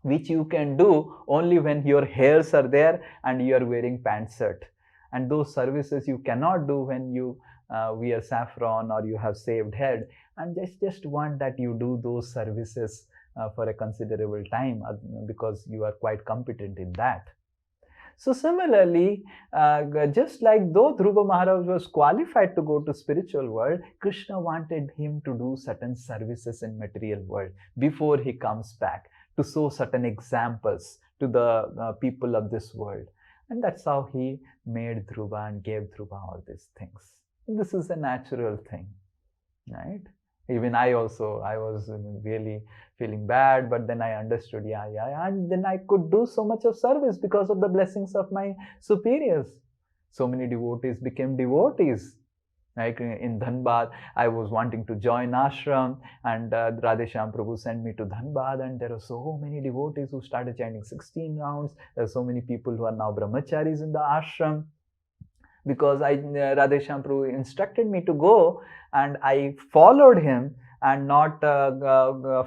which you can do only when your hairs are there and you are wearing pant shirt. And those services you cannot do when you wear saffron or you have shaved head. And just want that you do those services for a considerable time, because you are quite competent in that. So similarly, just like though Dhruva Maharaj was qualified to go to spiritual world, Krishna wanted him to do certain services in material world before he comes back, to show certain examples to the people of this world. And that's how he made Dhruva and gave Dhruva all these things. This is a natural thing, right? Even I was really feeling bad, but then I understood, and then I could do so much of service because of the blessings of my superiors. So many devotees became devotees. Like in Dhanbad, I was wanting to join ashram, and Radheshyam Prabhu sent me to Dhanbad, and there are so many devotees who started chanting 16 rounds. There are so many people who are now brahmacharis in the ashram, because Radheshyam Prabhu instructed me to go, and I followed him and not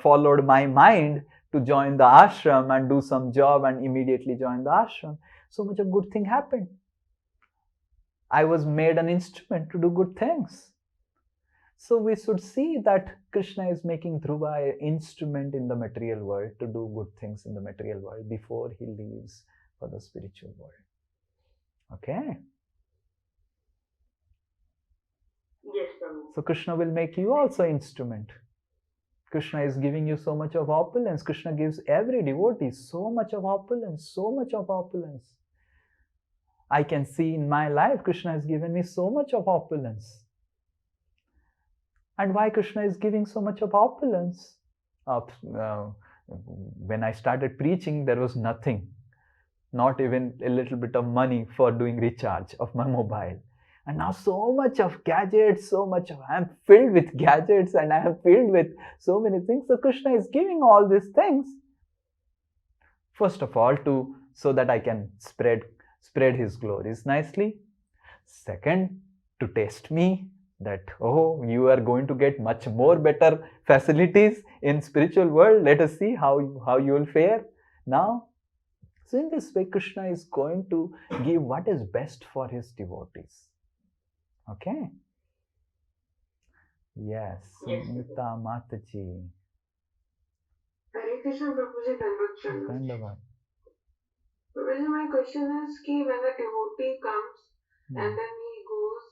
followed my mind to join the ashram and do some job and immediately join the ashram. So much of good thing happened. I was made an instrument to do good things. So we should see that Krishna is making Dhruva an instrument in the material world to do good things in the material world before he leaves for the spiritual world. Okay? Yes, Prabhu. So Krishna will make you also instrument. Krishna is giving you so much of opulence. Krishna gives every devotee so much of opulence, so much of opulence. I can see in my life, Krishna has given me so much of opulence. And why Krishna is giving so much of opulence? When I started preaching, there was nothing. Not even a little bit of money for doing recharge of my mobile. And now so much of gadgets, I am filled with gadgets, and I am filled with so many things. So Krishna is giving all these things. First of all, so that I can spread his glories nicely. Second, to test me that, oh, you are going to get much more better facilities in spiritual world. Let us see how you will fare. Now, so in this way, Krishna is going to give what is best for his devotees. Okay? Yes, Nita Mataji. Hare Krishna Prabhuji, Dandavad. Prabhuji, my question is ki when a devotee comes and then he goes,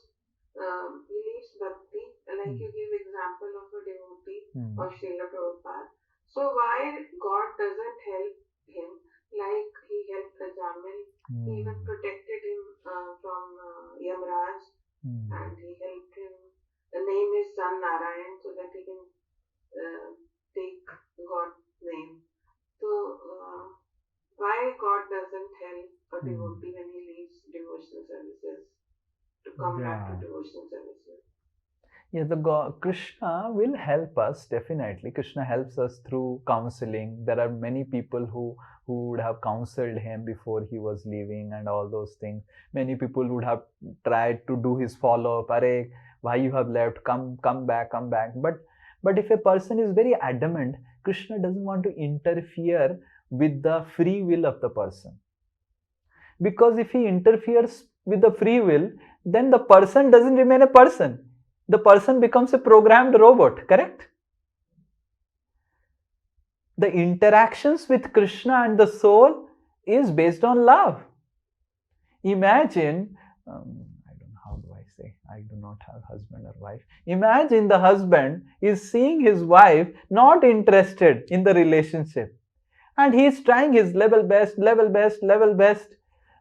he leaves bhakti, like you give example of a devotee of Srila Prabhupada. So why God doesn't help him like he helped the Jamil? He even protected him from Yamraj and he helped him. Name his son Narayan so that he can take God's name. So why God doesn't help a devotee when he leaves devotional services to come back to devotional services? Yeah, Krishna will help us, definitely. Krishna helps us through counseling. There are many people who would have counseled him before he was leaving and all those things. Many people would have tried to do his follow-up. Are, why you have left? Come back. But if a person is very adamant, Krishna doesn't want to interfere with the free will of the person. Because if he interferes with the free will, then the person doesn't remain a person. The person becomes a programmed robot, correct? The interactions with Krishna and the soul is based on love. Imagine, I do not have husband or wife. Imagine the husband is seeing his wife not interested in the relationship. And he is trying his level best.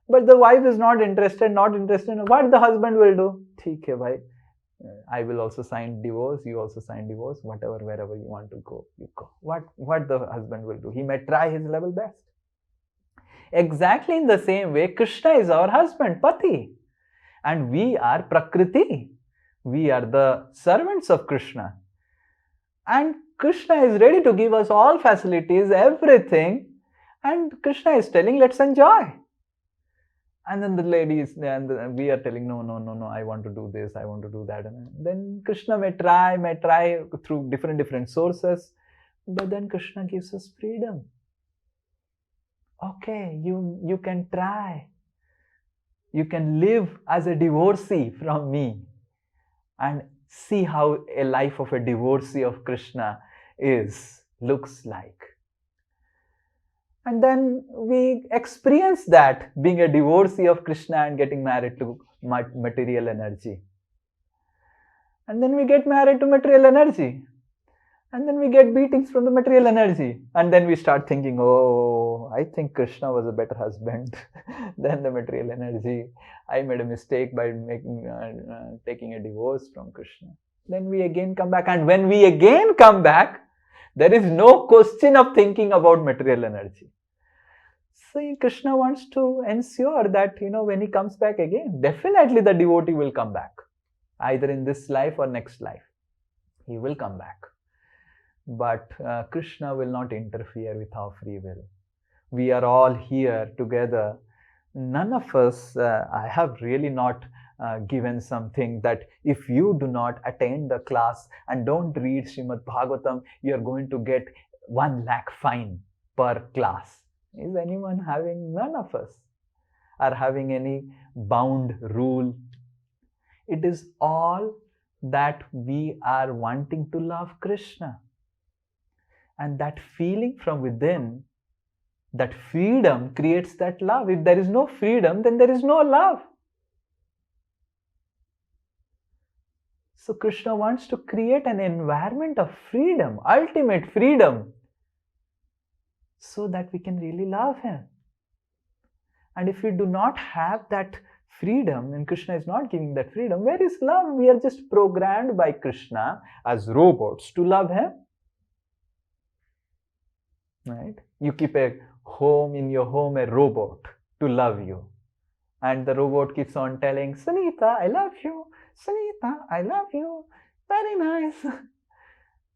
But the wife is not interested. What the husband will do? Theek hai bhai. I will also sign divorce. You also sign divorce. Whatever, wherever you want to go, you go. What the husband will do? He may try his level best. Exactly in the same way, Krishna is our husband, Pati. And we are Prakriti. We are the servants of Krishna. And Krishna is ready to give us all facilities, everything. And Krishna is telling, let's enjoy. And then the ladies, and we are telling, no, I want to do this, I want to do that. And then Krishna may try through different sources. But then Krishna gives us freedom. Okay, you can try. You can live as a divorcee from me and see how a life of a divorcee of Krishna looks like. And then we experience that, being a divorcee of Krishna and getting married to material energy. And then we get married to material energy. And then we get beatings from the material energy. And then we start thinking, oh, I think Krishna was a better husband than the material energy. I made a mistake by taking a divorce from Krishna. Then we again come back. And when we again come back, there is no question of thinking about material energy. So Krishna wants to ensure that, when he comes back again, definitely the devotee will come back. Either in this life or next life. He will come back. But Krishna will not interfere with our free will. We are all here together. None of us, I have really not given something that if you do not attend the class and don't read Srimad Bhagavatam, you are going to get 1 lakh fine per class. Is anyone having? None of us are having any bound rule. It is all that we are wanting to love Krishna. And that feeling from within, that freedom creates that love. If there is no freedom, then there is no love. So Krishna wants to create an environment of freedom, ultimate freedom, so that we can really love him. And if we do not have that freedom, and Krishna is not giving that freedom, where is love? We are just programmed by Krishna as robots to love him. Right? You keep in your home a robot to love you. And the robot keeps on telling, Sunita, I love you. Sunita, I love you. Very nice.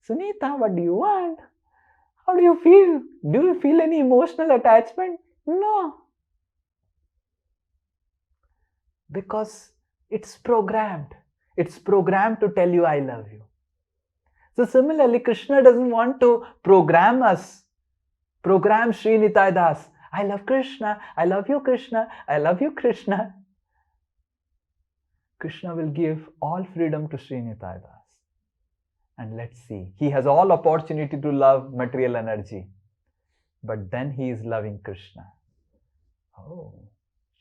Sunita, what do you want? How do you feel? Do you feel any emotional attachment? No. Because it's programmed. It's programmed to tell you, I love you. So similarly, Krishna doesn't want to program us Program Sri Nitai Das. I love Krishna. I love you, Krishna. I love you, Krishna. Krishna will give all freedom to Sri Nitai Das. And let's see. He has all opportunity to love material energy. But then he is loving Krishna. Oh,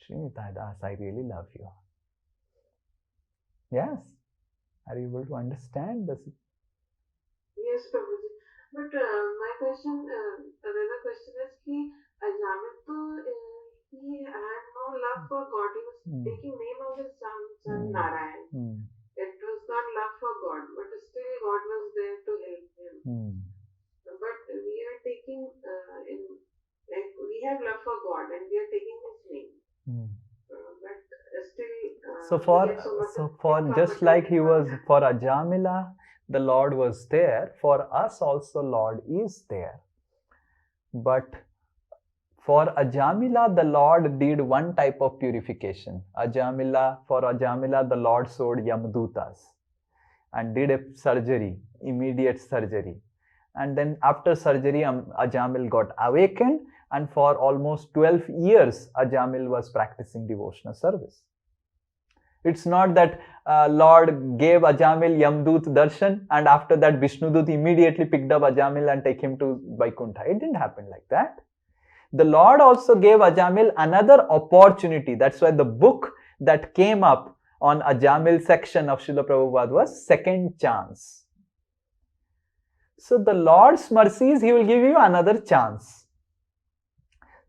Sri Nitai Das, I really love you. Yes. Are you able to understand this? Yes, Prabhuji. But my question, another question is कि Ajamil he had no love for God. He was taking name of his son Narayan. It was not love for God, but still God was there to help him. But we are taking we have love for God and we are taking his name. But still, for just like he was for Ajamila, the Lord was there. For us also, Lord is there. But for Ajamila, the Lord did one type of purification. For Ajamila, the Lord sowed Yamdutas and did a surgery, immediate surgery. And then after surgery, Ajamil got awakened, and for almost 12 years, Ajamil was practicing devotional service. It's not that Lord gave Ajamil Yamdut darshan, and after that Vishnudut immediately picked up Ajamil and take him to Vaikuntha. It didn't happen like that. The Lord also gave Ajamil another opportunity. That's why the book that came up on Ajamil section of Srila Prabhupada was Second Chance. So the Lord's mercies, He will give you another chance.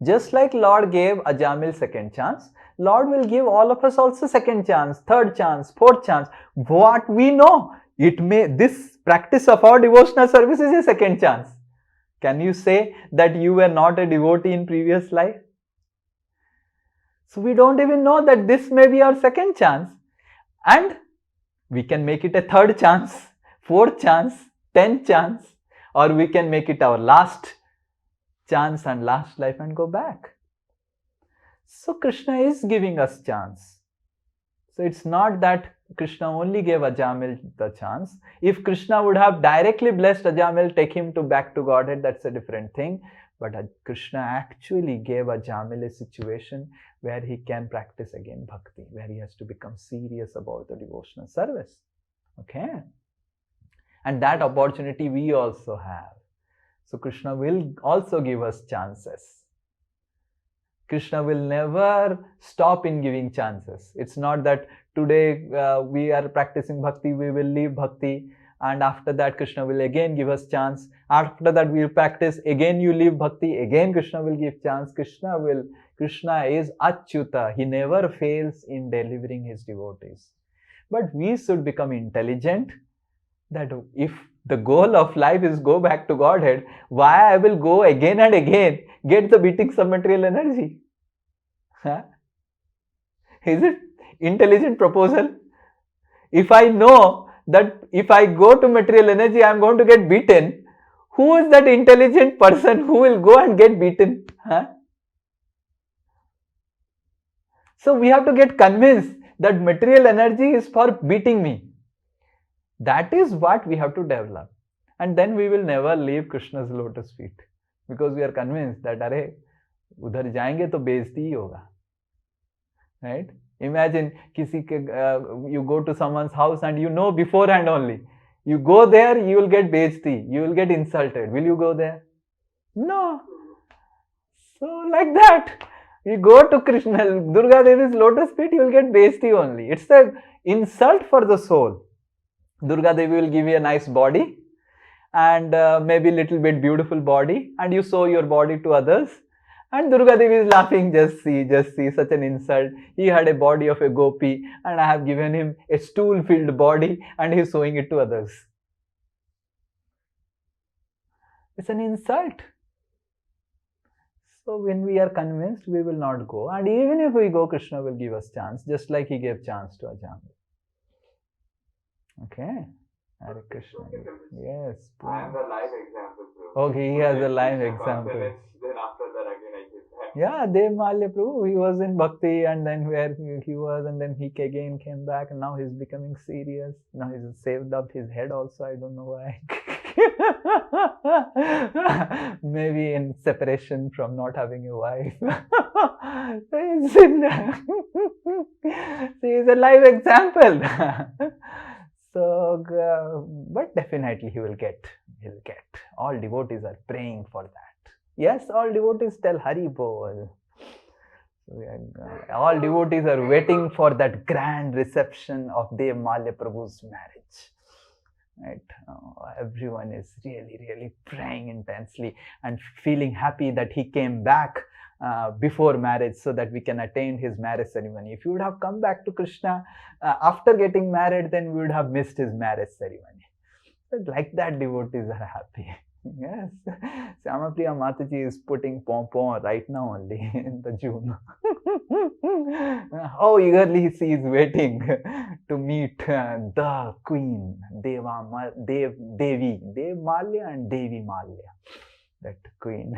Just like Lord gave Ajamil second chance, Lord will give all of us also second chance, third chance, fourth chance. What we know, this practice of our devotional service is a second chance. Can you say that you were not a devotee in previous life? So we don't even know that this may be our second chance. And we can make it a third chance, fourth chance, 10th chance, or we can make it our last chance and last life and go back. So Krishna is giving us chance. So it's not that Krishna only gave Ajamil the chance. If Krishna would have directly blessed Ajamil, take him back to Godhead, that's a different thing. But Krishna actually gave Ajamil a situation where he can practice again bhakti, where he has to become serious about the devotional service. Okay? And that opportunity we also have. So Krishna will also give us chances. Krishna will never stop in giving chances. It's not that today we are practicing bhakti, we will leave bhakti, and after that Krishna will again give us chance. After that we will practice, again you leave bhakti, again Krishna will give chance. Krishna is Achyuta. He never fails in delivering his devotees. But we should become intelligent that if the goal of life is go back to Godhead, why I will go again and again get the beatings of material energy? Huh? Is it intelligent proposal? If I know that if I go to material energy, I am going to get beaten, who is that intelligent person who will go and get beaten? Huh? So we have to get convinced that material energy is for beating me. That is what we have to develop. And then we will never leave Krishna's lotus feet. Because we are convinced that, अरे उधर जाएंगे तो बेइज्जती ही होगा. Right? Imagine you go to someone's house and you know beforehand only. You go there, you will get beizti, you will get insulted. Will you go there? No. So like that, you go to Krishna, Durga Devi's lotus feet, you will get beizti only. It's the insult for the soul. Durga Devi will give you a nice body and maybe little bit beautiful body, and you show your body to others. And Durga Devi is laughing, just see, such an insult. He had a body of a gopi and I have given him a stool-filled body and he is showing it to others. It's an insult. So when we are convinced, we will not go. And even if we go, Krishna will give us chance, just like he gave chance to Ajamil. Okay? Hare Krishna. Yes. I am the live example. Okay, he has a live example. Then after that again I did that. Yeah, Dev Malya Prabhu, he was in bhakti and then where he was and then he again came back and now he's becoming serious. Now he's saved up his head also, I don't know why. Maybe in separation from not having a wife. He is a live example. So, but definitely he'll get. All devotees are praying for that. Yes, all devotees tell Hari Bol. All devotees are waiting for that grand reception of Dev Malya Prabhu's marriage. Right? Everyone is really praying intensely and feeling happy that he came back before marriage so that we can attain his marriage ceremony. If he would have come back to Krishna after getting married, then we would have missed his marriage ceremony. But like that, devotees are happy. Yes, Syamapriya Mataji is putting pom-pom right now only in the June. How eagerly she is waiting to meet the queen, Dev Malya and Devi Malya, that queen.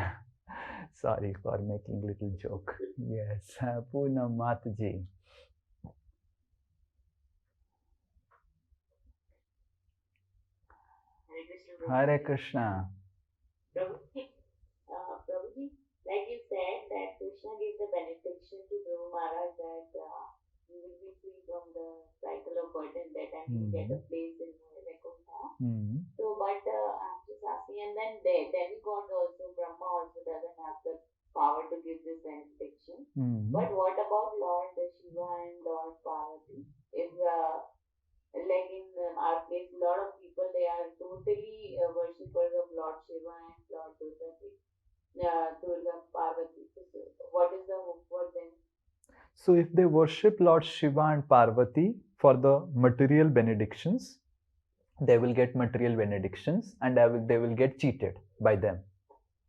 Sorry for making little joke. Yes, Poonam Mataji. Hare Krishna. Prabhuji, like you said that Krishna gives the benediction to Dhruva Maharaj that he will be free from the cycle of burden that and he will get a place in Vaikuntha. So, but I'm just asking, and then demigod also, Brahma also doesn't have the power to give this benediction. But what about Lord Shiva and Lord Parvati? If like in our place, a lot of people, they are totally worshippers of Lord Shiva and Lord Durga Parvati. What is the hope for them? So if they worship Lord Shiva and Parvati for the material benedictions, they will get material benedictions and they will get cheated by them.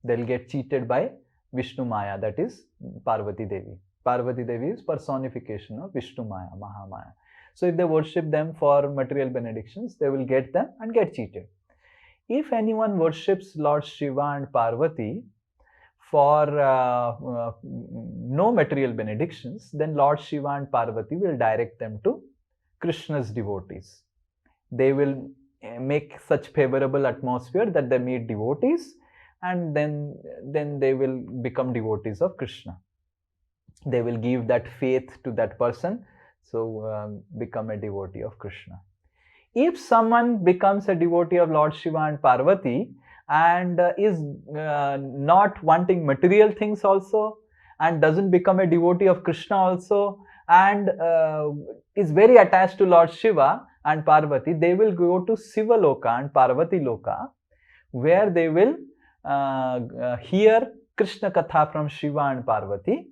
They will get cheated by Vishnu Maya, that is Parvati Devi. Parvati Devi is personification of Vishnu Maya, Mahamaya. So if they worship them for material benedictions, they will get them and get cheated. If anyone worships Lord Shiva and Parvati for no material benedictions, then Lord Shiva and Parvati will direct them to Krishna's devotees. They will make such favorable atmosphere that they meet devotees, and then they will become devotees of Krishna. They will give that faith to that person, so become a devotee of Krishna. If someone becomes a devotee of Lord Shiva and Parvati and is not wanting material things also, and doesn't become a devotee of Krishna also, and is very attached to Lord Shiva and Parvati, they will go to Siva Loka and Parvati Loka, where they will hear Krishna Katha from Shiva and Parvati,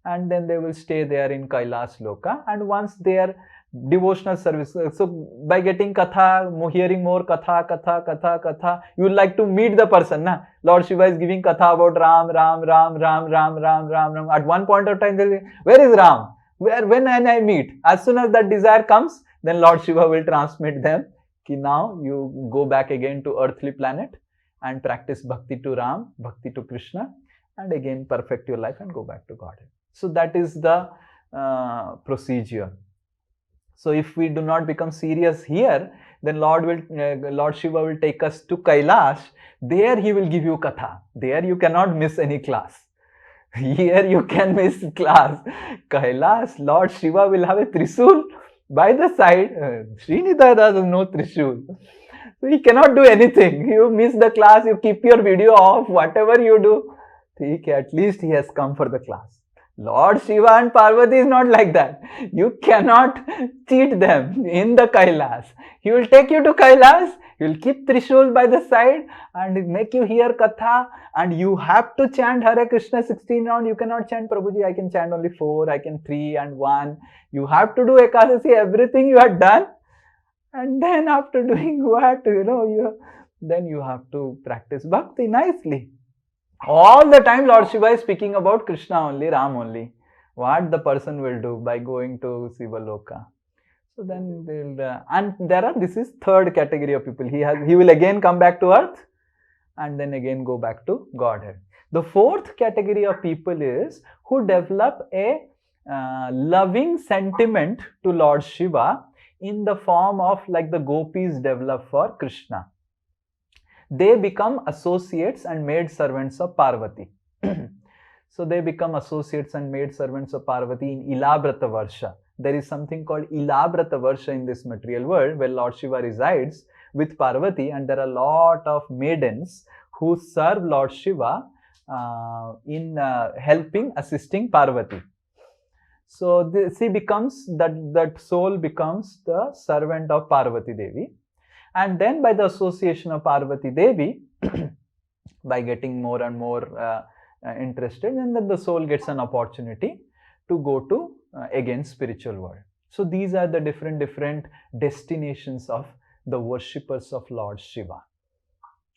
and then they will stay there in Kailas Loka. And once their devotional service, so by getting Katha, hearing more Katha, you would like to meet the person. Na? Lord Shiva is giving Katha about Ram. At one point of time, they say, where is Ram? When I meet? As soon as that desire comes, then Lord Shiva will transmit them, ki now you go back again to earthly planet and practice bhakti to Ram, bhakti to Krishna, and again perfect your life and go back to Godhead. So that is the procedure. So if we do not become serious here, then Lord Shiva will take us to Kailash. There he will give you Katha. There you cannot miss any class. Here you can miss class. Kailash, Lord Shiva will have a Trishul by the side. Srinidha does no Trishul. So he cannot do anything. You miss the class, you keep your video off, whatever you do. At least he has come for the class. Lord Shiva and Parvati is not like that. You cannot cheat them in the Kailas. He will take you to Kailas, he will keep Trishul by the side and make you hear Katha, and you have to chant Hare Krishna 16 rounds. You cannot chant Prabhuji, I can chant only 4, I can 3 and 1. You have to do Ekadasi, everything you have done. And then after doing what, then you have to practice bhakti nicely. All the time Lord Shiva is speaking about Krishna only, Ram only. What the person will do by going to Siva Loka. So then this is third category of people. He will again come back to earth and then again go back to Godhead. The fourth category of people is who develop a loving sentiment to Lord Shiva in the form of like the gopis develop for Krishna. they become associates and maid servants of Parvati. So they become associates and maid servants of Parvati in Ilabrata Varsha. There is something called Ilabrata Varsha in this material world where Lord Shiva resides with Parvati, and there are a lot of maidens who serve Lord Shiva in helping, assisting Parvati. So she becomes, that soul becomes the servant of Parvati Devi. And then by the association of Parvati Devi, by getting more and more interested, and then the soul gets an opportunity to go to again spiritual world. So these are the different destinations of the worshippers of Lord Shiva,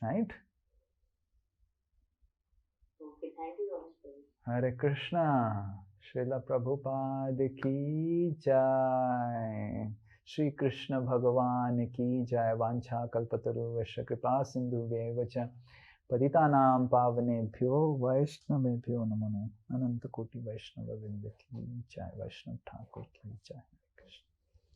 right? Okay, thank you so much. Hare Krishna. Srila Prabhupada ki jai. Shri Krishna Bhagavan ki jai. Vancha kalpataru vasya kripa sindhu vevacha patitanam pavanebhyo vaishnavebhyo namo. Ananta koti vaishnava vrinda ki jai. Vaishnav Thakur ki jai.